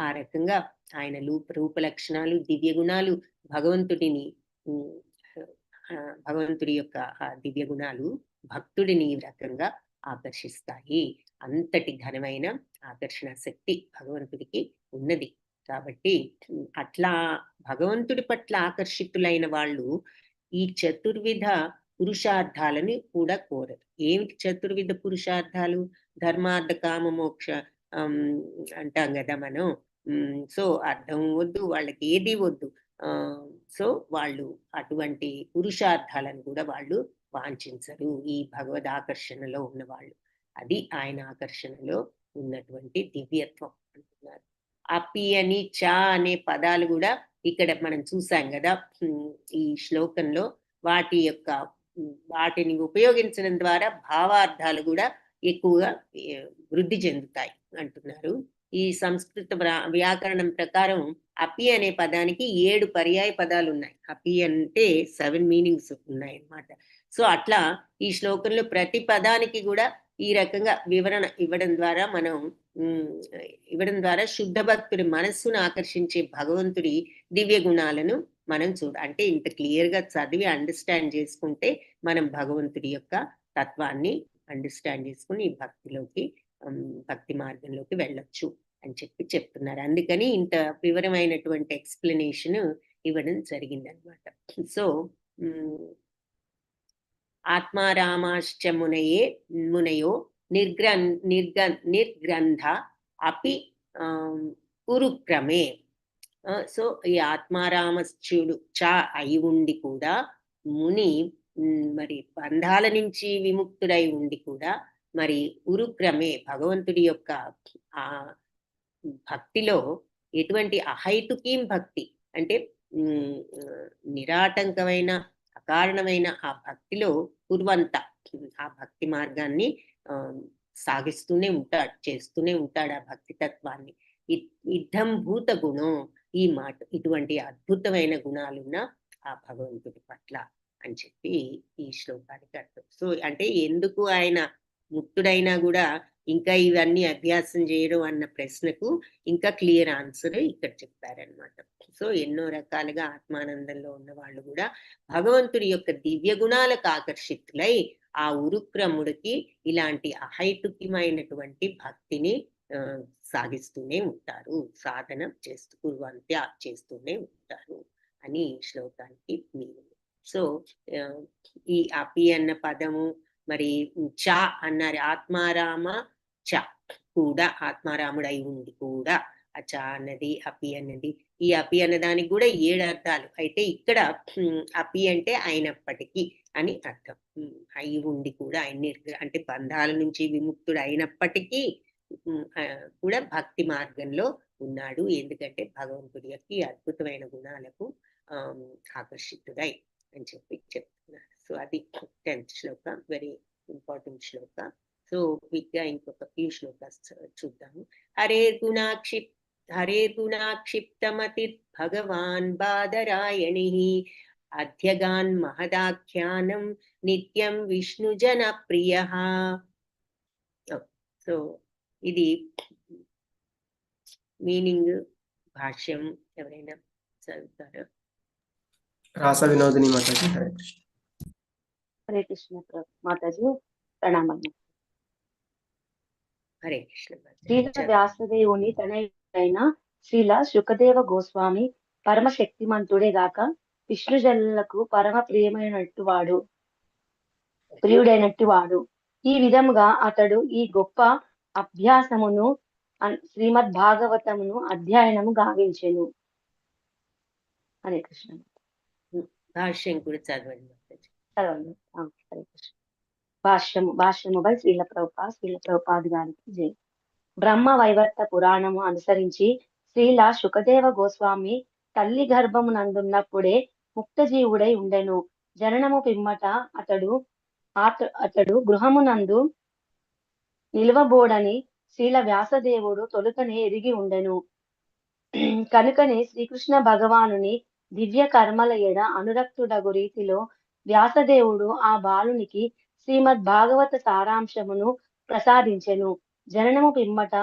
ఆ రకంగా ఆయన రూప లక్షణాలు, దివ్య గుణాలు భగవంతుడి యొక్క దివ్య గుణాలు భక్తుడిని ఈ రకంగా ఆకర్షిస్తాయి. అంతటి ఘనమైన ఆకర్షణ శక్తి భగవంతుడికి ఉన్నది. కాబట్టి అట్లా భగవంతుడి పట్ల ఆకర్షితులైన వాళ్ళు ఈ చతుర్విధ పురుషార్థాలని కూడా కోరరు. ఏమిటి చతుర్విధ పురుషార్థాలు? ధర్మార్థ కామ మోక్ష అంటాం కదా మనం. సో అర్థం వద్దు, వాళ్ళకి ఏది వద్దు. సో వాళ్ళు అటువంటి పురుషార్థాలను కూడా వాళ్ళు వాంఛించరు ఈ భగవద్ ఆకర్షణలో ఉన్నవాళ్ళు. అది ఆయన ఆకర్షణలో ఉన్నటువంటి దివ్యత్వం అంటున్నారు. అపి అని చ అనే పదాలు కూడా ఇక్కడ మనం చూసాం కదా ఈ శ్లోకంలో. వాటిని ఉపయోగించడం ద్వారా భావార్థాలు కూడా ఎక్కువగా వృద్ధి చెందుతాయి అంటున్నారు. ఈ సంస్కృత వ్యాకరణం ప్రకారం అపి అనే పదానికి 7 పర్యాయ పదాలు ఉన్నాయి. అపి అంటే 7 మీనింగ్స్ ఉన్నాయి అన్నమాట. సో అట్లా ఈ శ్లోకంలో ప్రతి పదానికి కూడా ఈ రకంగా వివరణ ఇవ్వడం ద్వారా శుద్ధ భక్తుడి మనస్సును ఆకర్షించే భగవంతుడి దివ్య గుణాలను మనం అంటే ఇంత క్లియర్ గా చదివి అండర్స్టాండ్ చేసుకుంటే మనం భగవంతుడి యొక్క తత్వాన్ని అండర్స్టాండ్ చేసుకుని ఈ భక్తి మార్గంలోకి వెళ్ళొచ్చు అని చెప్తున్నారు. అందుకని ఇంత వివరమైనటువంటి ఎక్స్ప్లెనేషన్ ఇవ్వడం జరిగింది అనమాట. సో ఆత్మారామాశ్చ మునయో నిర్గ్రంథ అపి కురుక్రమే. సో ఈ ఆత్మారామశ్చుడు చ అయి ఉండి కూడా ముని మరి బంధాల నుంచి విముక్తుడై ఉండి కూడా మరి ఉరుక్రమే భగవంతుడి యొక్క ఆ భక్తిలో ఎటువంటి అహైతుకీం భక్తి అంటే నిరాటంకమైన అకారణమైన ఆ భక్తిలో కుర్వంత ఆ భక్తి మార్గాన్ని సాగిస్తూనే ఉంటాడు, చేస్తూనే ఉంటాడు ఆ భక్తి తత్వాన్ని. ఇద్దం భూత గుణం ఈ మాట ఇటువంటి అద్భుతమైన గుణాలున్న ఆ భగవంతుడి పట్ల అని చెప్పి ఈ శ్లోకానికి అర్థం. సో అంటే ఎందుకు ఆయన ముక్తుడైనా కూడా ఇంకా ఇవన్నీ అభ్యాసం చేయడం అన్న ప్రశ్నకు ఇంకా క్లియర్ ఆన్సర్ ఇక్కడ చెప్పారనమాట. సో ఎన్నో రకాలుగా ఆత్మానందంలో ఉన్న వాళ్ళు కూడా భగవంతుడి యొక్క దివ్య గుణాలకు ఆకర్షితులై ఆ ఉరుక్రముడికి ఇలాంటి అహైతుకమైనటువంటి భక్తిని సాగిస్తూనే ఉంటారు, సాధన చేస్తూనే ఉంటారు అని శ్లోకానికి మీనింగ్. సో ఈ అపి అన్న పదము మరి చ అన్నారు. ఆత్మారామ చ కూడా ఆత్మారాముడై ఉండి కూడా ఆ చ అన్నది అపి అన్నది. ఈ అపి అన్నదానికి కూడా 7 అర్థాలు. అయితే ఇక్కడ అపి అంటే అయినప్పటికీ అని అర్థం. అయి ఉండి కూడా ఆయన అంటే బంధాల నుంచి విముక్తుడు అయినప్పటికీ కూడా భక్తి మార్గంలో ఉన్నాడు. ఎందుకంటే భగవంతుడి యొక్క అద్భుతమైన గుణాలకు ఆకర్షితుడై అని చెప్పి చెప్తున్నారు. సో అది 10th శ్లోక, వెరీ ఇంపార్టెంట్ శ్లోక. సో క్విక్గా ఇంకొక ఫ్యూ శ్లోకాస్ చూద్దాము. హరే గుణాక్షిప్తమతి భగవాన్ బాదరాయణి అధ్యగాన్ మహదాఖ్యానం నిత్యం విష్ణుజన ప్రియ. సో ఇది మీనింగ్ భాష్యం ఎవరైనా చదువుతారా? రాస వినోదిని మాతాజీ. హరే కృష్ణ. హరే కృష్ణ మాతాజీ, ప్రణామాలు. హరే కృష్ణ. శ్రీల వ్యాసదేవుని తనయుడైన శ్రీల శుకదేవ గోస్వామి పరమ శక్తిమంతుడే గాక విష్ణుజనులకు పరమ ప్రియుడైనట్టు వాడు. ఈ విధముగా అతడు ఈ గొప్ప అభ్యాసమును శ్రీమద్ భాగవతమును అధ్యయనము గావించెను. హరే కృష్ణ. భాష్యం కూడా చదవండి. చదవండి. హరే కృష్ణ. భాష్యము బై శ్రీల ప్రభుపాద్ గారికి జై. బ్రహ్మ వైవర్త పురాణము అనుసరించి శ్రీల శుకదేవ గోస్వామి తల్లి గర్భమునందున్నప్పుడే ముక్త జీవుడై ఉండెను. జననము పిమ్మట అతడు గృహమునందు నిలువబోడని శ్రీల వ్యాసదేవుడు తొలుతనే ఎరిగి ఉండెను. కనుకనే శ్రీకృష్ణ భగవానుని దివ్య కర్మల ఎడ అనురక్తుడగు రీతిలో వ్యాసదేవుడు ఆ బాలునికి శ్రీమద్ భాగవత సారాంశమును ప్రసాదించెను. జననము పిమ్మట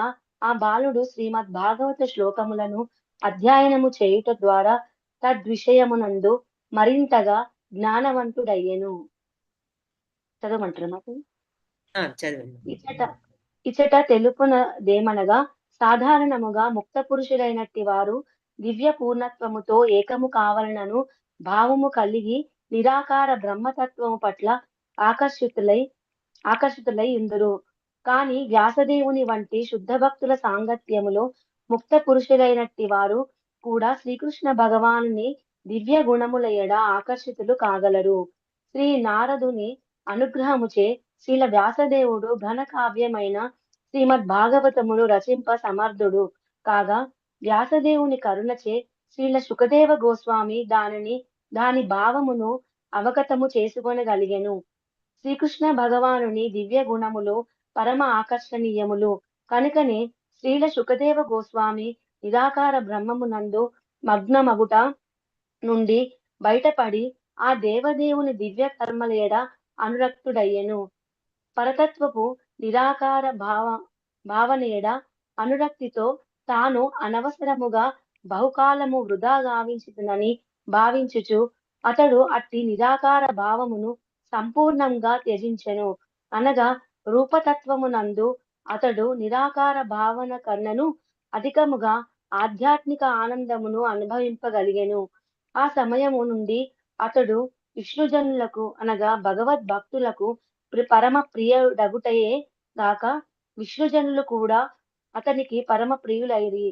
ఆ బాలుడు శ్రీమద్ భాగవత శ్లోకములను అధ్యయనము చేయుట ద్వారా తద్విషయమునందు మరింతగా జ్ఞానవంతుడయ్యెను. చదవమంటారా మాకు? ఇచట తెలుపునదేమనగా సాధారణముగా ముక్త పురుషులైనట్టి వారు దివ్య పూర్ణత్వముతో ఏకము కావాలనను భావము కలిగి నిరాకార బ్రహ్మతత్వము పట్ల ఆకర్షితులై ఉందురు. కాని వ్యాసదేవుని వంటి శుద్ధ భక్తుల సాంగత్యములో ముక్త పురుషులైనట్టి వారు కూడా శ్రీకృష్ణ భగవానుని దివ్య గుణముల ఎడ ఆకర్షితులు కాగలరు. శ్రీ నారదుని అనుగ్రహముచే శ్రీల వ్యాసదేవుడు ఘన కావ్యమైన శ్రీమద్ భాగవతమును రచింప సమర్థుడు కాగా వ్యాసదేవుని కరుణచే శ్రీల సుఖదేవ గోస్వామి దాని భావమును అవగతము చేసుకొనగలిగెను. శ్రీకృష్ణ భగవానుని దివ్య గుణములు పరమ ఆకర్షణీయములు కనుకనే శ్రీల సుఖదేవ గోస్వామి నిరాకార బ్రహ్మమునందు మగ్నమగుట నుండి బయటపడి ఆ దేవదేవుని దివ్య కర్మలేడ అనురక్తుడయ్యెను. పరతత్వపు నిరాకార భావనేడ అనురక్తితో తాను అనవసరముగా బహుకాలము వృధా గావించునని భావించుచు అతడు అట్టి నిరాకార భావమును సంపూర్ణంగా త్యజించెను. అనగా రూపతత్వమునందు అతడు నిరాకార భావన కన్నను అధికముగా ఆధ్యాత్మిక ఆనందమును అనుభవింపగలిగెను. ఆ సమయము నుండి అతడు విష్ణుజనులకు అనగా భగవద్భక్తులకు పరమ ప్రియుడగుటయే గాక విష్ణుజనులు కూడా అతనికి పరమ ప్రియులైరి.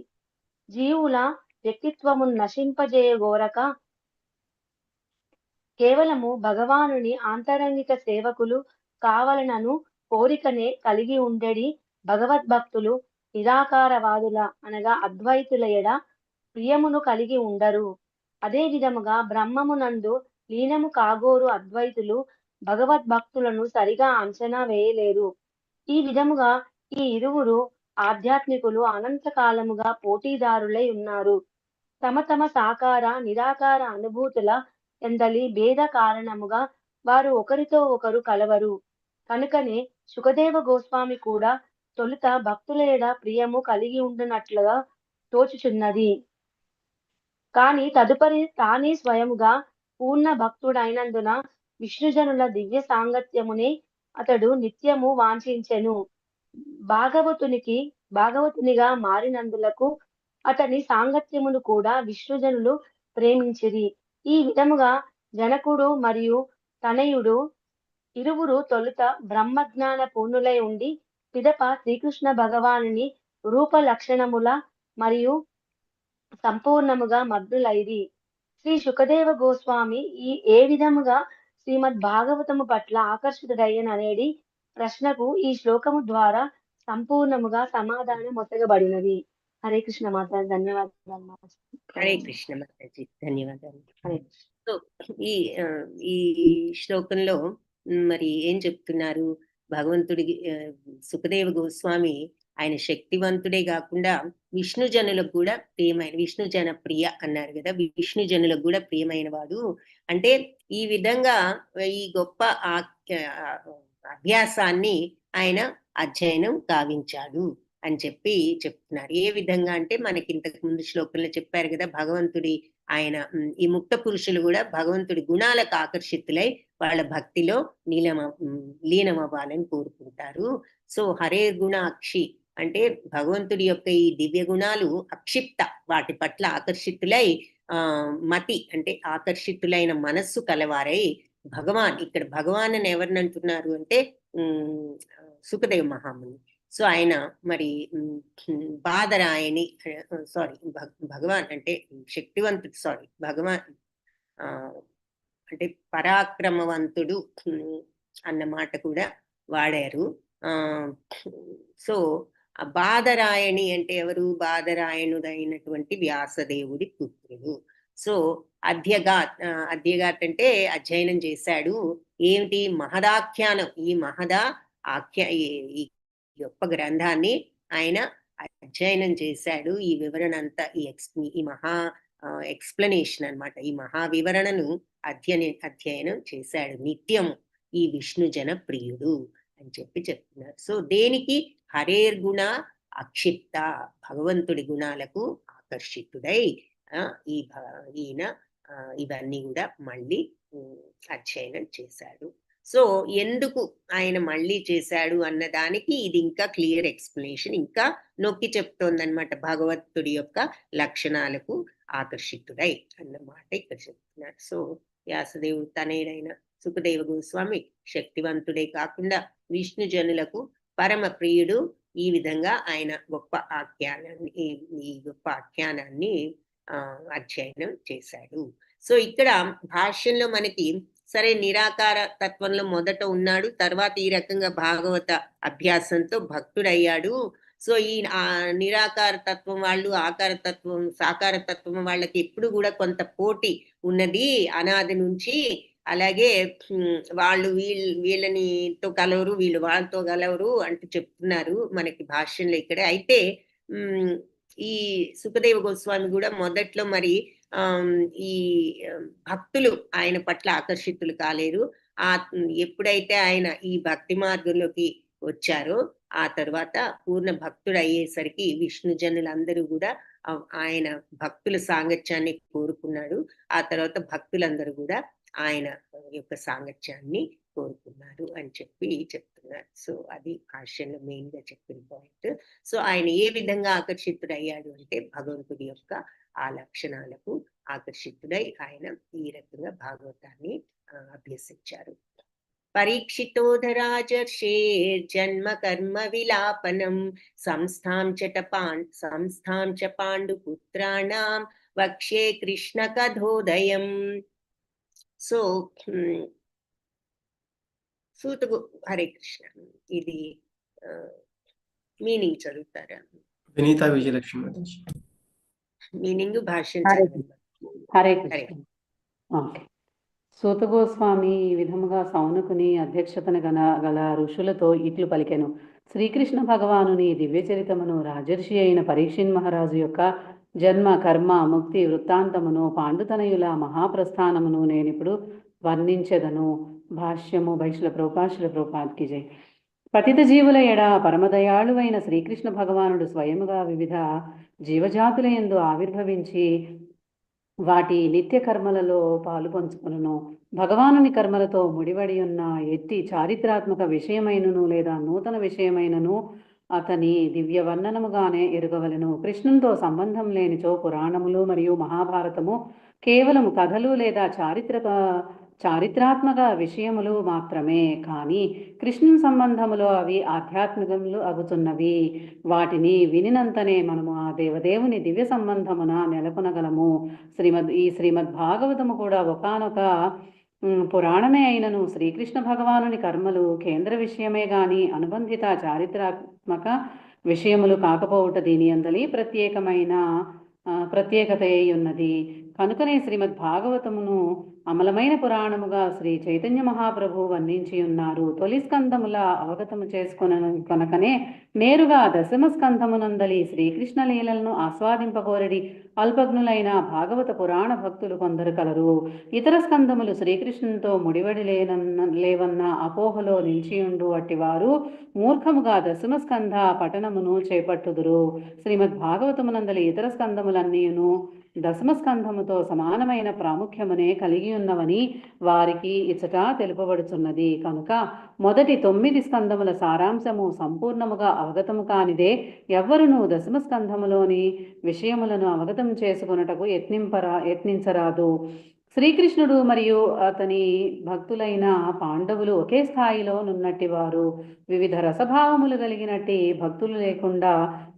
జీవుల వ్యక్తిత్వమును నశింపజేయగోరక కేవలము భగవానుని ఆంతరంగిక సేవకులు కావలనను కోరికనే కలిగి ఉండెడి భగవద్భక్తులు నిరాకారవాదుల అనగా అద్వైతుల ఎడ ప్రియమును కలిగి ఉండరు. అదే విధముగా బ్రహ్మమునందు లీనము కాగోరు అద్వైతులు భగవద్భక్తులను సరిగా అంచనా వేయలేరు. ఈ విధముగా ఈ ఇరువురు ఆధ్యాత్మికులు అనంతకాలముగా పోటీదారులై ఉన్నారు. తమ తమ సాకార నిరాకార అనుభూతుల ఎందలి భేద కారణముగా వారు ఒకరితో ఒకరు కలవరు. కనుకనే సుఖదేవ గోస్వామి కూడా తొలుత భక్తుల ఎడ ప్రియము కలిగి ఉండునట్లుగా తోచుచున్నది. కాని తదుపరి తానే స్వయముగా పూర్ణ భక్తుడైనందున విష్ణుజనుల దివ్య సాంగత్యమునే అతడు నిత్యము వాంఛించెను. భాగవతునిగా మారినందులకు అతని సాంగత్యమును కూడా విష్ణుజనులు ప్రేమించిరి. ఈ విధముగా జనకుడు మరియు తనయుడు ఇరువురు తొలుత బ్రహ్మజ్ఞాన పూర్ణులై ఉండి పిదప శ్రీకృష్ణ భగవానుని రూప లక్షణముల మరియు సంపూర్ణముగా మగ్నులైరి. శ్రీ సుఖదేవ గోస్వామి ఏ విధముగా శ్రీమద్ భాగవతము పట్ల ఆకర్షితుడయ్యననేది ప్రశ్నకు ఈ శ్లోకము ద్వారా సంపూర్ణముగా సమాధానం ఒసగబడినది. హరే కృష్ణ మాత. ధన్యవాదాలు మాత. హరే కృష్ణ మాతాజీ, ధన్యవాదాలు. హరే కృష్ణ. సో ఈ శ్లోకంలో మరి ఏం చెప్తున్నారు? భగవంతుడి సుఖదేవ గోస్వామి ఆయన శక్తివంతుడే కాకుండా విష్ణుజనులకు కూడా ప్రియమైన, విష్ణుజన ప్రియ అన్నారు కదా, విష్ణుజనులకు కూడా ప్రియమైన వాడు. అంటే ఈ విధంగా ఈ గొప్ప అభ్యాసాన్ని ఆయన అధ్యయనం గావించాడు అని చెప్తున్నారు. ఏ విధంగా అంటే మనకి ఇంతకు ముందు శ్లోకంలో చెప్పారు కదా, భగవంతుడి ఆయన ఈ ముక్త పురుషులు కూడా భగవంతుడి గుణాలకు ఆకర్షితులై వాళ్ళ భక్తిలో లీనమవ్వాలని కోరుకుంటారు. సో హరే గుణ అక్షి అంటే భగవంతుడి యొక్క ఈ దివ్య గుణాలు అక్షిప్త, వాటి పట్ల ఆకర్షితులై మతి అంటే ఆకర్షితులైన మనస్సు కలవారై ఇక్కడ భగవాన్ అని ఎవరిని అంటున్నారు అంటే సుఖదేవ మహాముని. సో ఆయన మరి బాదరాయని భగవాన్ అంటే శక్తివంతుడు, భగవాన్ అంటే పరాక్రమవంతుడు అన్న మాట కూడా వాడారు. సో ఆ బాదరాయణి అంటే ఎవరు? బాదరాయణుడైనటువంటి వ్యాసదేవుడి పుత్రుడు. సో అధ్యగాత్ అంటే అధ్యయనం చేశాడు. ఏమిటి? మహదాఖ్యానం. ఈ ఈ గొప్ప గ్రంథాన్ని ఆయన అధ్యయనం చేశాడు. ఈ వివరణ అంతా ఈ మహా ఎక్స్ప్లెనేషన్ అన్నమాట. ఈ మహా వివరణను అధ్యయనం చేశాడు నిత్యము ఈ విష్ణుజన ప్రియుడు అని చెప్తున్నారు. సో దేనికి? హరేర్గుణ అక్షిప్త, భగవంతుడి గుణాలకు ఆకర్షితుడై ఈయన ఇవన్నీ కూడా మళ్ళీ అధ్యయనం చేశాడు. సో ఎందుకు ఆయన మళ్ళీ చేశాడు అన్న దానికి ఇది ఇంకా క్లియర్ ఎక్స్ప్లెనేషన్, ఇంకా నొక్కి చెప్తోందన్నమాట. భగవంతుడి యొక్క లక్షణాలకు ఆకర్షితుడై అన్నమాట ఇక్కడ చెప్తున్నారు. సో వ్యాసదేవుడు తనయుడైన సుఖదేవ గోస్వామి శక్తివంతుడే కాకుండా విష్ణు జనులకు పరమ ప్రియుడు. ఈ విధంగా ఆయన గొప్ప ఆఖ్యానాన్ని ఈ గొప్ప ఆఖ్యానాన్ని అధ్యయనం చేశాడు. సో ఇక్కడ భాష్యంలో మనకి సరే నిరాకార తత్వంలో మొదట ఉన్నాడు, తర్వాత ఈ రకంగా భాగవత అభ్యాసంతో భక్తుడయ్యాడు. సో ఈ నిరాకార తత్వం వాళ్ళు ఆకార తత్వం సాకార తత్వం వాళ్ళకి ఎప్పుడు కూడా కొంత పోటీ ఉన్నది అనాది నుంచి. అలాగే వాళ్ళు వీళ్ళనితో కలవరు, వీళ్ళు వాళ్ళతో కలవరు అంటూ చెప్తున్నారు మనకి భాష్యంలో ఇక్కడ. అయితే ఈ సుఖదేవ గోస్వామి కూడా మొదట్లో మరి ఈ భక్తులు ఆయన పట్ల ఆకర్షితులు కాలేరు. ఎప్పుడైతే ఆయన ఈ భక్తి మార్గంలోకి వచ్చారో ఆ తర్వాత పూర్ణ భక్తుడు అయ్యేసరికి విష్ణు జనులందరూ కూడా ఆయన భక్తుల సాంగత్యాన్ని కోరుకున్నాడు. ఆ తర్వాత భక్తులందరూ కూడా ఆయన యొక్క సాంగత్యాన్ని కోరుకున్నారు అని చెప్తున్నారు. సో అది భాష్యంలో మెయిన్ గా చెప్పిన పాయింట్. సో ఆయన ఏ విధంగా ఆకర్షితుడయ్యాడు అంటే భగవంతుడి యొక్క ఆ లక్షణాలకు ఆకర్షితుడై ఆయన ఈ రకంగా భాగవతాన్ని అభ్యసించారు. పరీక్షితోధరాజర్షే జన్మ కర్మ విలాపనం సంస్థాం చ పాండుపుత్రాణం వక్ష్యే కృష్ణ కథోదయం. సో సూతగు హరే కృష్ణ, ఇది మీనింగ్ చదువుతారా? వినీత విజయలక్ష్మి మాతాజీ. మీనింగ్ భాష్యం హరే కృష్ణ. ఓకే. సూత గోస్వామి ఈ విధముగా సౌనకుని అధ్యక్షతన గల ఋషులతో ఇట్లు పలికెను. శ్రీకృష్ణ భగవానుని దివ్యచరితమును రాజర్షి అయిన పరీక్షిన్ మహారాజు యొక్క జన్మ కర్మ ముక్తి వృత్తాంతమును పాండుతనయుల మహాప్రస్థానమును నేనిప్పుడు వర్ణించెదను. భాష్యము వైశ్ల ప్రభుపాద్కి జై. పతిత జీవుల ఎడ పరమదయాళువైన శ్రీకృష్ణ భగవానుడు స్వయముగా వివిధ జీవజాతుల యందు ఆవిర్భవించి వాటి నిత్య కర్మలలో పాలు పంచుకొనును. భగవానుని కర్మలతో ముడివడి ఉన్న ఎట్టి చారిత్రాత్మక విషయమైనను లేదా నూతన విషయమైనను అతని దివ్య వర్ణనముగానే ఎరుగవలను. కృష్ణునితో సంబంధం లేనిచో పురాణములు మరియు మహాభారతము కేవలము కథలు లేదా చారిత్రాత్మక విషయములు మాత్రమే. కానీ కృష్ణుని సంబంధములో అవి ఆధ్యాత్మికములు అగుతున్నవి. వాటిని వినినంతనే మనము ఆ దేవదేవుని దివ్య సంబంధమున నెలకొనగలము. ఈ శ్రీమద్ భాగవతము కూడా ఒకానొక పురాణమే అయినను శ్రీకృష్ణ భగవానుని కర్మలు కేంద్ర విషయమే గాని అనుబంధిత చారిత్రాత్మక విషయములు కాకపోవుట దీని అందలి ప్రత్యేకత అయి ఉన్నది. కనుకనే శ్రీమద్ భాగవతమును అమలమైన పురాణముగా శ్రీ చైతన్య మహాప్రభు వర్ణించి ఉన్నారు. తొలి స్కంధముల అవగతము కొనకనే నేరుగా దశమ స్కంధమునందలి శ్రీకృష్ణ లీలలను ఆస్వాదింపగోరడి అల్పజ్ఞులైన భాగవత పురాణ భక్తులు కొందరు కలరు. ఇతర స్కంధములు శ్రీకృష్ణునితో ముడివడి లేవన్న అపోహలో నిలిచియుండు అట్టివారు మూర్ఖముగా దశమ స్కంధ పఠనమును చేపట్టుదురు. శ్రీమద్ భాగవతమునందలి ఇతర స్కంధములన్నీను దశమ స్కంధముతో సమానమైన ప్రాముఖ్యమునే కలిగి ఉన్నవని వారికి ఇచ్చట తెలుపబడుచున్నది. కనుక మొదటి 9 స్కంధముల సారాంశము సంపూర్ణముగా అవగతము కానిదే ఎవ్వరునూ దశమ స్కంధములోని విషయములను అవగతం చేసుకొనుటకు యత్నించరాదు. శ్రీకృష్ణుడు మరియు అతని భక్తులైన పాండవులు ఒకే స్థాయిలో నున్నట్టివారు. వివిధ రసభావములు కలిగినట్టి భక్తులు లేకుండా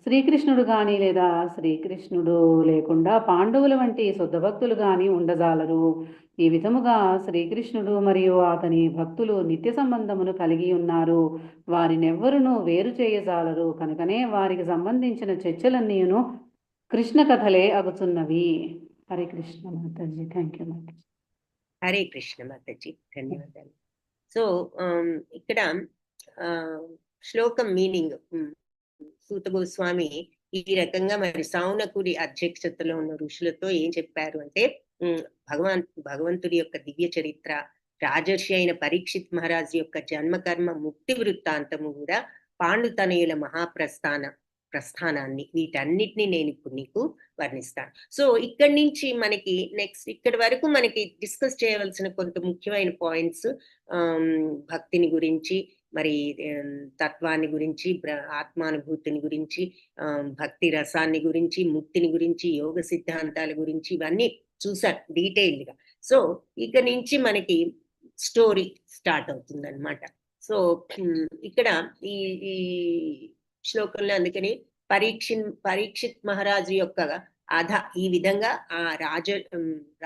శ్రీకృష్ణుడు గాని లేదా శ్రీకృష్ణుడు లేకుండా పాండవుల వంటి శుద్ధ భక్తులు గాని ఉండజాలరు. ఈ విధముగా శ్రీకృష్ణుడు మరియు అతని భక్తులు నిత్య సంబంధమును కలిగి ఉన్నారు. వారినెవ్వరునూ వేరు చేయజాలరు. కనుకనే వారికి సంబంధించిన చర్చలన్నీను కృష్ణ కథలే అగుతున్నవి. హరే కృష్ణ మాతాజీ. థ్యాంక్ యూ మాతాజీ. హరే కృష్ణ మాతాజీ, ధన్యవాదాలు. సో ఇక్కడ శ్లోకం మీనింగ్ సూత గోస్వామి ఈ రకంగా మరి సౌనకుడి అధ్యక్షతలో ఉన్న ఋషులతో ఏం చెప్పారు అంటే, భగవంతుడి యొక్క దివ్య చరిత్ర, రాజర్షి అయిన పరీక్షిత్ మహారాజు యొక్క జన్మకర్మ ముక్తి వృత్తాంతము కూడా పాండుతనయుల మహాప్రస్థాన ప్రస్థానాన్ని, వీటన్నిటిని నేను ఇప్పుడు నీకు వర్ణిస్తాను. సో ఇక్కడి నుంచి మనకి నెక్స్ట్ ఇక్కడి వరకు మనకి డిస్కస్ చేయవలసిన కొంత ముఖ్యమైన పాయింట్స్, భక్తిని గురించి, మరి తత్వాన్ని గురించి, ఆత్మానుభూతిని గురించి, భక్తి రసాన్ని గురించి, ముక్తిని గురించి, యోగ సిద్ధాంతాల గురించి ఇవన్నీ చూసారు డీటెయిల్డ్గా. సో ఇక నుంచి మనకి స్టోరీ స్టార్ట్ అవుతుంది అనమాట. సో ఇక్కడ ఈ ఈ శ్లోకంలో అందుకని పరీక్షిత్ మహారాజు యొక్క ఈ విధంగా ఆ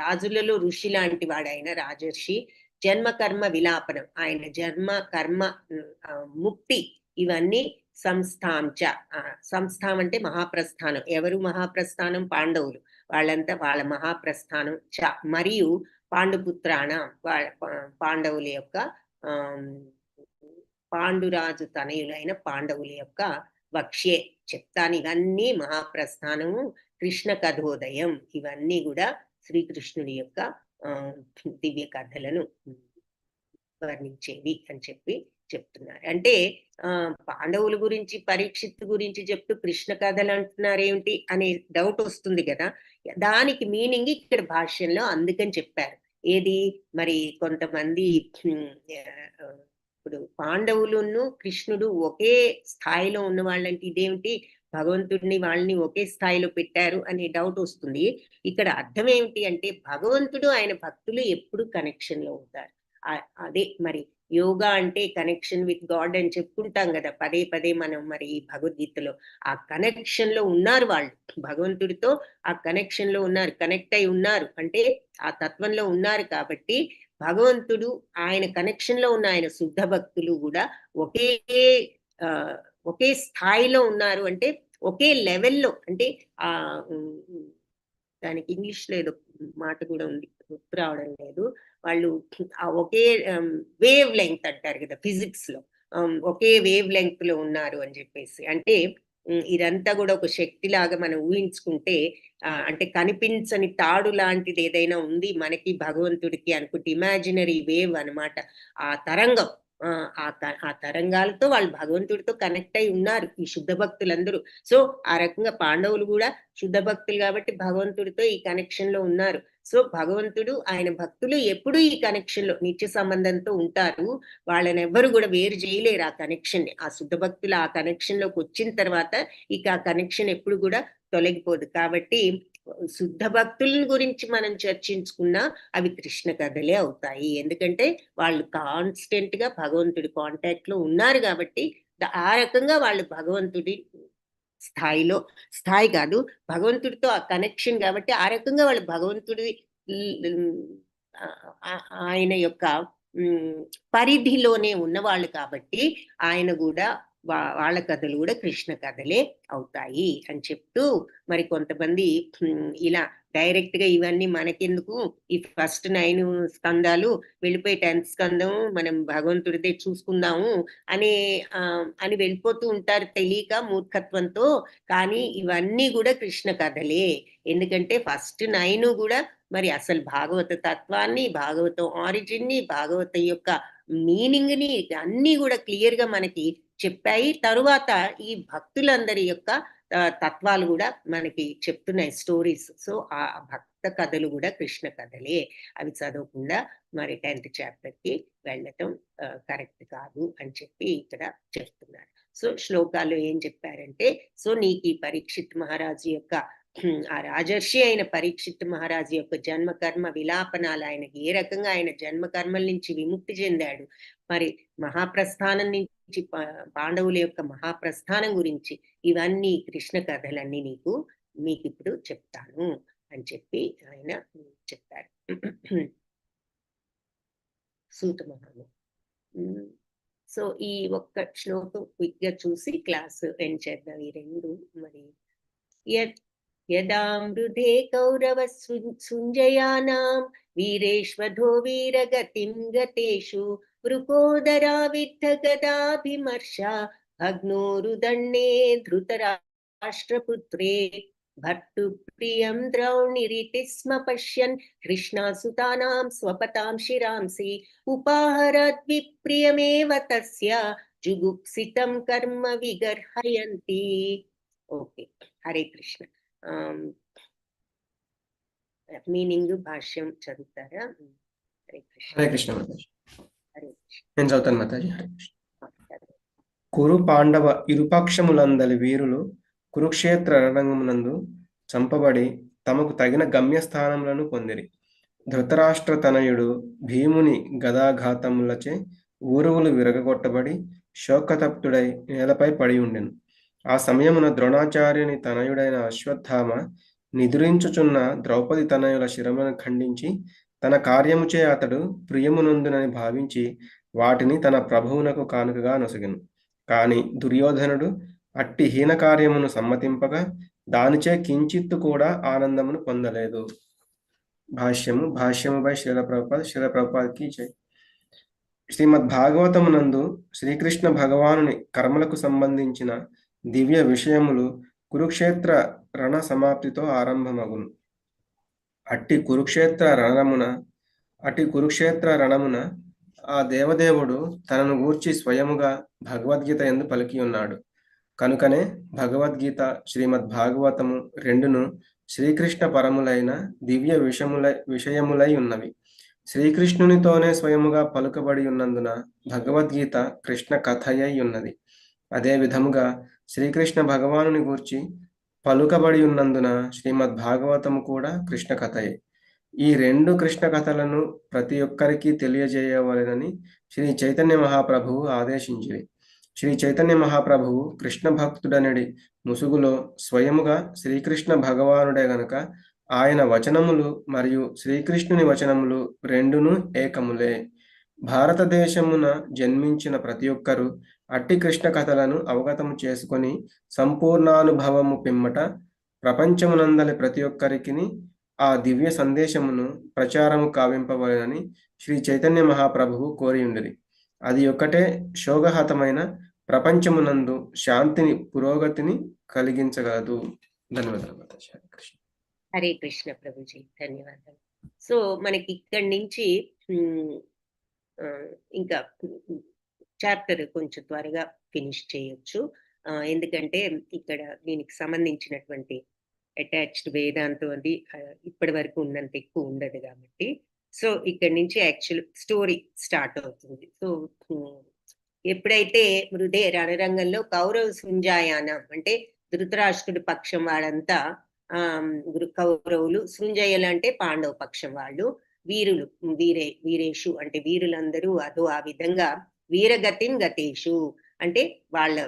రాజులలో ఋషి లాంటి వాడు ఆయన రాజర్షి జన్మ కర్మ విలాపనం, ఆయన జన్మ కర్మ ముక్తి ఇవన్నీ సంస్థాంచ, సంస్థాం అంటే మహాప్రస్థానం. ఎవరు మహాప్రస్థానం? పాండవులు. వాళ్ళంతా వాళ్ళ మహాప్రస్థానం చ, మరియు పాండుపుత్రాణ పాండవుల యొక్క పాండురాజు తనయులైన పాండవుల యొక్క వక్ష్యే చెప్తాను. ఇవన్నీ మహాప్రస్థానము, కృష్ణ కథోదయం, ఇవన్నీ కూడా శ్రీకృష్ణుడి యొక్క దివ్య కథలను వర్ణించేవి అని చెప్పి చెప్తున్నారు. అంటే పాండవుల గురించి, పరీక్షిత్ గురించి చెప్తూ కృష్ణ కథలు అంటున్నారు ఏమిటి అనే డౌట్ వస్తుంది కదా. దానికి మీనింగ్ ఇక్కడ భాష్యంలో అందుకని చెప్పారు. ఏది మరి కొంతమంది ఇప్పుడు పాండవులను కృష్ణుడు ఒకే స్థాయిలో ఉన్న వాళ్ళంటే ఇదేమిటి, భగవంతుడిని వాళ్ళని ఒకే స్థాయిలో పెట్టారు అనే డౌట్ వస్తుంది. ఇక్కడ అర్థం ఏమిటి అంటే భగవంతుడు ఆయన భక్తులు ఎప్పుడు కనెక్షన్ లో ఉంటారు. అదే మరి యోగా అంటే కనెక్షన్ విత్ గాడ్ అని చెప్పుకుంటాం కదా పదే పదే మనం. మరి భగవద్గీతలో ఆ కనెక్షన్ లో ఉన్నారు వాళ్ళు, భగవంతుడితో ఆ కనెక్షన్ లో ఉన్నారు, కనెక్ట్ అయి ఉన్నారు అంటే ఆ తత్వంలో ఉన్నారు. కాబట్టి భగవంతుడు ఆయన కనెక్షన్ లో ఉన్న ఆయన శుద్ధ భక్తులు కూడా ఒకే స్థాయిలో ఉన్నారు. అంటే ఒకే లెవెల్లో, అంటే ఆ దానికి ఇంగ్లీష్ లో ఏదో మాట కూడా ఉంది, గుర్తు రావడం లేదు. వాళ్ళు ఒకే వేవ్ లెంగ్త్ అంటారు కదా ఫిజిక్స్ లో, ఒకే వేవ్ లెంగ్త్ లో ఉన్నారు అని చెప్పేసి. అంటే ఇదంతా కూడా ఒక శక్తి లాగా మనం ఊహించుకుంటే, అంటే కనిపించని తాడు లాంటిది ఏదైనా ఉంది మనకి భగవంతుడికి అనుకుంటే, ఇమాజినరీ వేవ్ అన్నమాట ఆ తరంగం. ఆ తరంగాలతో వాళ్ళు భగవంతుడితో కనెక్ట్ అయి ఉన్నారు ఈ శుద్ధ భక్తులందరూ. సో ఆ రకంగా పాండవులు కూడా శుద్ధ భక్తులు కాబట్టి భగవంతుడితో ఈ కనెక్షన్ లో ఉన్నారు. సో భగవంతుడు ఆయన భక్తులు ఎప్పుడు ఈ కనెక్షన్ లో నిత్య సంబంధంతో ఉంటారు. వాళ్ళని ఎవ్వరు కూడా వేరు చేయలేరు ఆ కనెక్షన్ ని. ఆ శుద్ధ భక్తులు ఆ కనెక్షన్ లోకి వచ్చిన తర్వాత ఇక ఆ కనెక్షన్ ఎప్పుడు కూడా తొలగిపోదు. కాబట్టి శుద్ధ భక్తుల గురించి మనం చర్చించుకున్నా అవి కృష్ణ కథలే అవుతాయి. ఎందుకంటే వాళ్ళు కాన్స్టెంట్ గా భగవంతుడి కాంటాక్ట్ లో ఉన్నారు కాబట్టి, ఆ రకంగా వాళ్ళు భగవంతుడి స్థాయి కాదు, భగవంతుడితో ఆ కనెక్షన్ కాబట్టి ఆ రకంగా వాళ్ళు భగవంతుడి ఆయన యొక్క పరిధిలోనే ఉన్నవాళ్ళు కాబట్టి ఆయన కూడా వాళ్ళ కథలు కూడా కృష్ణ కథలే అవుతాయి అని చెప్తూ, మరి కొంతమంది ఇలా డైరెక్ట్ గా ఇవన్నీ మనకెందుకు, ఈ ఫస్ట్ 9 స్కందాలు వెళ్ళిపోయి 10th స్కందం మనం భగవంతుడిదే చూసుకుందాము అని వెళ్ళిపోతూ ఉంటారు తెలియక, మూర్ఖత్వంతో. కానీ ఇవన్నీ కూడా కృష్ణ కథలే. ఎందుకంటే ఫస్ట్ 9 కూడా మరి అసలు భాగవత తత్వాన్ని, భాగవతం ఆరిజిన్ ని, భాగవతం యొక్క మీనింగ్ ని అన్ని కూడా క్లియర్ గా మనకి చెప్పాయి. తరువాత ఈ భక్తులందరి యొక్క తత్వాలు కూడా మనకి చెప్తున్నాయి స్టోరీస్. సో ఆ భక్త కథలు కూడా కృష్ణ కథలే. అవి చదవకుండా మరి 10th చాప్టర్ కి వెళ్ళటం కరెక్ట్ కాదు అని చెప్పి ఇక్కడ చెప్తున్నారు. సో శ్లోకాలు ఏం చెప్పారంటే, సో నీకు ఈ పరీక్షిత్ మహారాజు యొక్క ఆ రాజర్షి అయిన పరీక్షిత్ మహారాజు యొక్క జన్మ కర్మ విలాపనాలు, ఆయనకి ఏ రకంగా ఆయన జన్మ కర్మల నుంచి విముక్తి చెందాడు, మరి మహాప్రస్థానం నుంచి పాండవుల యొక్క మహాప్రస్థానం గురించి ఇవన్నీ కృష్ణ కథలన్నీ మీకు ఇప్పుడు చెప్తాను అని చెప్పి ఆయన చెప్పారు సూత మహాము. సో ఈ ఒక్క శ్లోకం క్విక్ గా చూసి క్లాస్ ఎండ్ చేద్దాం. ఈ రెండు మరి యదామృధే కౌరవ సుంజయానాం వీరేష్వధో వీరగతిం గతేషు వృకోదరా విద్ధ గదాభిమర్ష భగ్నోరుదన్నే ధృతరాష్ట్రపుత్రే భర్తు ప్రియం ద్రౌణిరితి స్మ పశ్యన్ కృష్ణాసుతానాం స్వపతాం శిరాంసి ఉపాహరద్విప్రియమేవ తస్య జుగుప్సితం కర్మ విగర్హయంతి. ఓకే. హరే కృష్ణ. మీనింగ్ భాష్యం చదువుతారా? హరే కృష్ణ. హరే కృష్ణ మాతాజీ. హరే కృష్ణ. నేను చదువుతాను మాతాజీ. హరే కృష్ణ. సరే. కురు పాండవ ఇరుపక్షములందలి వీరులు కురుక్షేత్ర రణరంగమునందు చంపబడి తమకు తగిన గమ్యస్థానములను పొందిరి. ధృతరాష్ట్ర తనయుడు భీముని గదాఘాతములచే ఊరువులు విరగగొట్టబడి శోకతప్తుడై నేలపై పడి ఉండెను. ఆ సమయమున ద్రోణాచార్యుని తనయుడైన అశ్వత్థామ నిదురించుచున్న ద్రౌపది తనయుల శిరమును ఖండించి తన కార్యముచే అతడు ప్రియమునందునని భావించి వాటిని తన ప్రభువునకు కానుకగా నొసగెను. కాని దుర్యోధనుడు అట్టి హీన కార్యమును సమ్మతింపగా దానిచే కించిత్తు కూడా ఆనందమును పొందలేదు. భాష్యము బై శ్రీల ప్రభుపాదకి జై. శ్రీమద్ భాగవతమునందు శ్రీకృష్ణ భగవానుని కర్మలకు సంబంధించిన దివ్య విషయములు కురుక్షేత్ర రణ సమాప్తితో ఆరంభమగును. అట్టి కురుక్షేత్ర రణమున ఆ దేవదేవుడు తనను గూర్చి స్వయముగా భగవద్గీత యందు పలికి ఉన్నాడు. కనుకనే భగవద్గీత శ్రీమద్ భాగవతము రెండును శ్రీకృష్ణ పరములైన దివ్య విషయములై ఉన్నవి. శ్రీకృష్ణునితోనే స్వయముగా పలుకబడి ఉన్నందున భగవద్గీత కృష్ణ కథయై ఉన్నది. అదే విధముగా శ్రీకృష్ణ భగవానుని గూర్చి పలుకబడి ఉన్నందున శ్రీమద్ భాగవతము కూడా కృష్ణ కథయే. ఈ రెండు కృష్ణ కథలను ప్రతి ఒక్కరికి తెలియజేయవలెనని శ్రీ చైతన్య మహాప్రభువు ఆదేశించిరి. శ్రీ చైతన్య మహాప్రభువు కృష్ణ భక్తుడనడి ముసుగులో స్వయముగా శ్రీకృష్ణ భగవానుడే గనుక ఆయన వచనములు మరియు శ్రీకృష్ణుని వచనములు రెండును ఏకములే. భారతదేశమున జన్మించిన ప్రతి ఒక్కరూ అట్టి కృష్ణ కథలను అవగతము చేసుకొని సంపూర్ణానుభవము పిమ్మట ప్రపంచమునందలి ప్రతి ఒక్కరికి ఆ దివ్య సందేశమును ప్రచారము కావింపవలెనని శ్రీ చైతన్య మహాప్రభువు కోరియుండిరి. అది ఒక్కటే శోగహతమైన ప్రపంచమునందు శాంతిని పురోగతిని కలిగించగలదు. ధన్యవాదాలు. హరే కృష్ణ ప్రభుజీ, ధన్యవాదాలు. సో మనకి ఇక్కడి నుంచి ఇంకా చాప్టర్ కొంచెం త్వరగా ఫినిష్ చేయొచ్చు. ఎందుకంటే ఇక్కడ దీనికి సంబంధించినటువంటి అటాచ్డ్ వేదాంతం అది ఇప్పటి వరకు ఉన్నంత ఎక్కువ ఉండదు కాబట్టి, సో ఇక్కడి నుంచి యాక్చువల్ స్టోరీ స్టార్ట్ అవుతుంది. సో ఎప్పుడైతే హృదయ రణరంగంలో కౌరవ సృంజాయానం అంటే ధృతరాష్ట్రుడి పక్షం వాళ్ళంతా కౌరవులు, సృంజయులు అంటే పాండవ పక్షం వాళ్ళు, వీరులు వీరేషు అంటే వీరులందరూ అదో ఆ విధంగా వీరగతిన్ గతేషు అంటే వాళ్ళ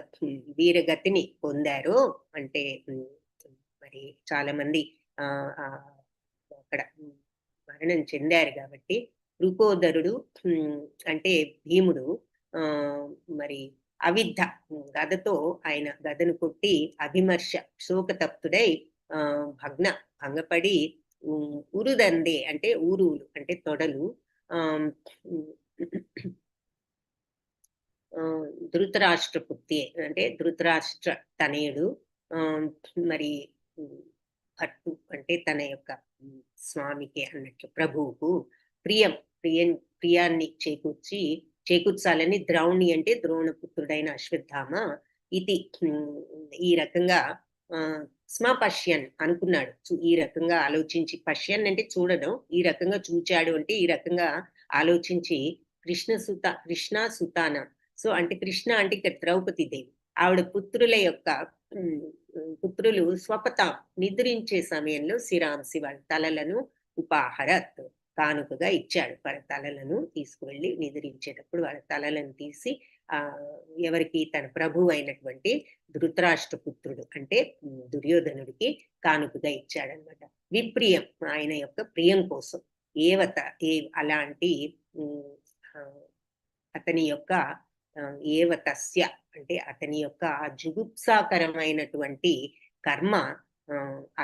వీరగతిని పొందారు. అంటే మరి చాలా మంది అక్కడ మరణం చెందారు కాబట్టి రుకోదరుడు అంటే భీముడు మరి అవిద్ధ గదతో ఆయన గదను కొట్టి అభిమర్శ శోకతప్తుడై భంగపడి ఉరుదందే అంటే ఊరువులు అంటే తొడలు ధృతరాష్ట్ర పుత్రి అంటే ధృతరాష్ట్ర తనయుడు మరి భట్టు అంటే తన యొక్క స్వామికి అన్నట్లు ప్రభువుకు ప్రియాన్ని చేకూర్చాలని ద్రౌణి అంటే ద్రోణపుత్రుడైన అశ్వత్థామ ఇది ఈ రకంగా స్మపశ్యన్ అనుకున్నాడు. ఈ రకంగా ఆలోచించి, పశ్యన్ అంటే చూడడం, ఈ రకంగా చూచాడు అంటే ఈ రకంగా ఆలోచించి కృష్ణ సుతాన సో అంటే కృష్ణ అంటే ఇక్కడ ద్రౌపది దేవి ఆవిడ పుత్రులు స్వపత నిద్రించే సమయంలో శిరాంసి వాళ్ళ తలలను ఉపాహరత్ కానుకగా ఇచ్చాడు. వాళ్ళ తలలను తీసుకువెళ్ళి నిద్రించేటప్పుడు వాళ్ళ తలలను తీసి ఎవరికి తన ప్రభు అయినటువంటి ధృతరాష్ట్ర పుత్రుడు అంటే దుర్యోధనుడికి కానుకగా ఇచ్చాడనమాట. విప్రియం ఆయన యొక్క ప్రియం కోసం అలాంటి అతని యొక్క ఏవతస్య అంటే అతని యొక్క జుగుప్సాకరమైనటువంటి కర్మ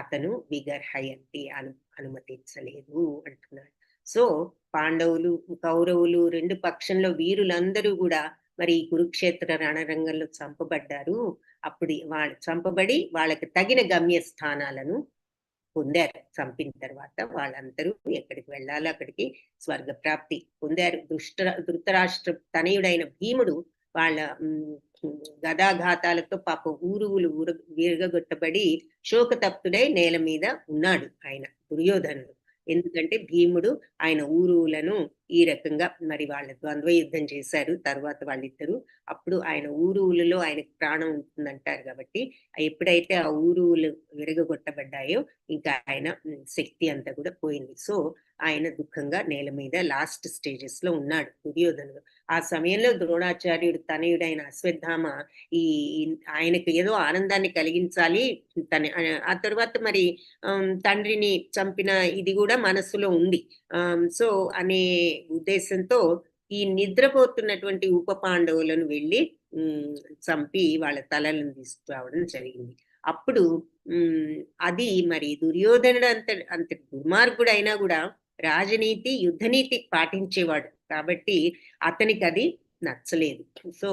అతను విగర్హయంతి అనుమతించలేదు అంటున్నాడు. సో పాండవులు కౌరవులు రెండు పక్షంలో వీరులందరూ కూడా మరి కురుక్షేత్ర రణరంగంలో చంపబడ్డారు. అప్పుడు వాళ్ళు చంపబడి వాళ్ళకి తగిన గమ్యస్థానాలను పొందారు. చంపిన తర్వాత వాళ్ళందరూ ఎక్కడికి వెళ్ళాలో అక్కడికి స్వర్గప్రాప్తి పొందారు. ధృతరాష్ట్ర తనయుడైన భీముడు వాళ్ళ గదాఘాతాలతో పాపం ఊరువులు విరగొట్టబడి శోకతప్తుడై నేల మీద ఉన్నాడు ఆయన దుర్యోధనుడు. ఎందుకంటే భీముడు ఆయన ఊరువులను ఈ రకంగా మరి వాళ్ళ ద్వంద్వ యుద్ధం చేశారు తర్వాత వాళ్ళిద్దరూ. అప్పుడు ఆయన ఊరువులలో ఆయనకు ప్రాణం ఉంటుందంటారు కాబట్టి ఎప్పుడైతే ఆ ఊరువులు విరగొట్టబడ్డాయో ఇంకా ఆయన శక్తి అంతా కూడా పోయింది. సో ఆయన దుఃఖంగా నేల మీద లాస్ట్ స్టేజెస్ లో ఉన్నాడు దుర్యోధనుడు. ఆ సమయంలో ద్రోణాచార్యుడు తనయుడైన అశ్వత్థామ ఈ ఆయనకు ఏదో ఆనందాన్ని కలిగించాలి ఆ తర్వాత మరి తండ్రిని చంపిన ఇది కూడా మనస్సులో ఉంది. సో అనే ఉద్దేశంతో ఈ నిద్రపోతున్నటువంటి ఉప పాండవులను వెళ్ళి చంపి వాళ్ళ తలలను తీసుకురావడం జరిగింది. అప్పుడు అది మరి దుర్యోధనుడు అంత దుర్మార్గుడు అయినా కూడా రాజనీతి యుద్ధనీతి పాటించేవాడు కాబట్టి అతనికి అది నచ్చలేదు. సో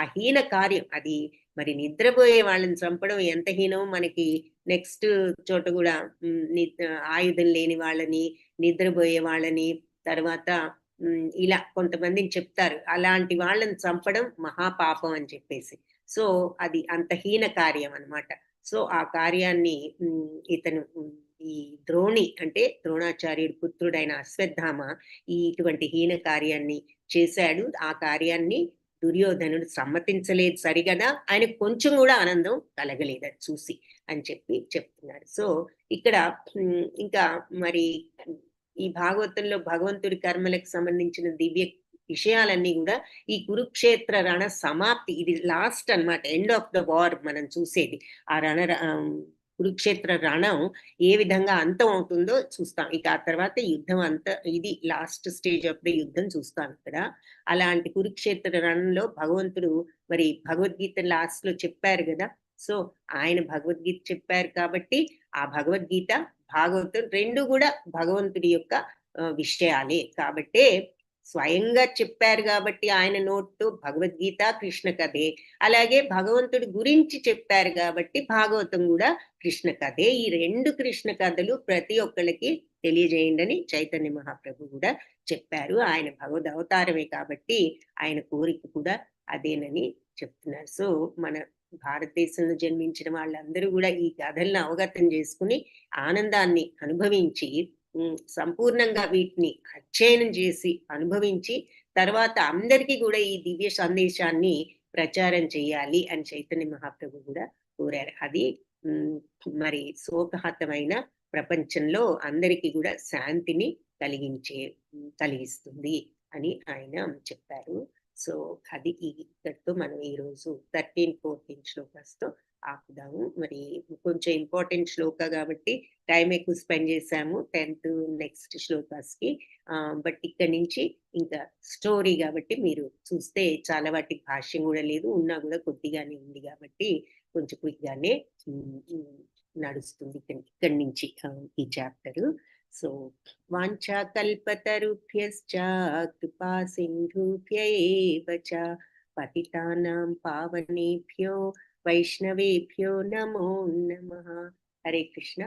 ఆ హీన కార్యం అది మరి నిద్రపోయే వాళ్ళని చంపడం ఎంత హీనం మనకి నెక్స్ట్ చోట కూడా ఆయుధం లేని వాళ్ళని నిద్రపోయే వాళ్ళని తర్వాత ఇలా కొంతమందిని చెప్తారు అలాంటి వాళ్ళని చంపడం మహాపాపం అని చెప్పేసి. సో అది అంత హీన కార్యం అన్నమాట. సో ఆ కార్యాన్ని ఇతను ఈ ద్రోణి అంటే ద్రోణాచార్యుడు పుత్రుడైన అశ్వత్థామ ఇటువంటి హీన కార్యాన్ని చేశాడు. ఆ కార్యాన్ని దుర్యోధనుడు సమ్మతించలేదు సరిగదా, ఆయనకు కొంచెం కూడా ఆనందం కలగలేదు అది చూసి అని చెప్తున్నారు. సో ఇక్కడ ఇంకా మరి ఈ భాగవతంలో భగవంతుడి కర్మలకు సంబంధించిన దివ్య విషయాలన్నీ కూడా ఈ కురుక్షేత్ర రణ సమాప్తి, ఇది లాస్ట్ అన్నమాట, ఎండ్ ఆఫ్ ద వార్ మనం చూసేది. ఆ కురుక్షేత్ర రణం ఏ విధంగా అంతం అవుతుందో చూస్తాం. ఇక ఆ తర్వాత యుద్ధం అంతా, ఇది లాస్ట్ స్టేజ్ ఆఫ్ ద యుద్ధం చూస్తాం ఇక్కడ. అలాంటి కురుక్షేత్ర రణంలో భగవంతుడు మరి భగవద్గీత లాస్ట్ లో చెప్పారు కదా. సో ఆయన భగవద్గీత చెప్పారు కాబట్టి ఆ భగవద్గీత భాగవతం రెండు కూడా భగవంతుడి యొక్క విషయాలే కాబట్టే స్వయంగా చెప్పారు కాబట్టి ఆయన నోట్తో భగవద్గీత కృష్ణ కథే. అలాగే భగవంతుడి గురించి చెప్పారు కాబట్టి భాగవతం కూడా కృష్ణ కథే. ఈ రెండు కృష్ణ కథలు ప్రతి ఒక్కళ్ళకి తెలియజేయండి అని చైతన్య మహాప్రభు కూడా చెప్పారు. ఆయన భగవద్ అవతారమే కాబట్టి ఆయన కోరిక కూడా అదేనని చెప్తున్నారు. సో మన భారతదేశంలో జన్మించిన వాళ్ళందరూ కూడా ఈ కథలను అవగతం చేసుకుని ఆనందాన్ని అనుభవించి సంపూర్ణంగా వీటిని అధ్యయనం చేసి అనుభవించి తర్వాత అందరికీ కూడా ఈ దివ్య సందేశాన్ని ప్రచారం చేయాలి అని చైతన్య మహాప్రభు కూడా కోరారు. అది మరి శోకహతమైన ప్రపంచంలో అందరికీ కూడా శాంతిని కలిగిస్తుంది అని ఆయన చెప్పారు. సో అది ఇక్కడితో మనం ఈరోజు 13-14 శ్లోకాస్తో ఆపుదాము. మరి కొంచెం ఇంపార్టెంట్ శ్లోక కాబట్టి టైం ఎక్కువ స్పెండ్ చేసాము 10th నెక్స్ట్ శ్లోకాస్కి. బట్ ఇక్కడ నుంచి ఇంకా స్టోరీ కాబట్టి మీరు చూస్తే చాలా వాటికి భాష్యం కూడా లేదు, ఉన్నా కూడా కొద్దిగానే ఉంది కాబట్టి కొంచెం క్విక్గానే నడుస్తుంది ఇక్కడి నుంచి ఈ చాప్టరు. సో వాంఛా కల్పతరుభ్యశ్చ కృపా సింధుభ్య ఏవ చ పతితానాం పావనేభ్యో వైష్ణవేభ్యో నమో నమః. హరే కృష్ణ.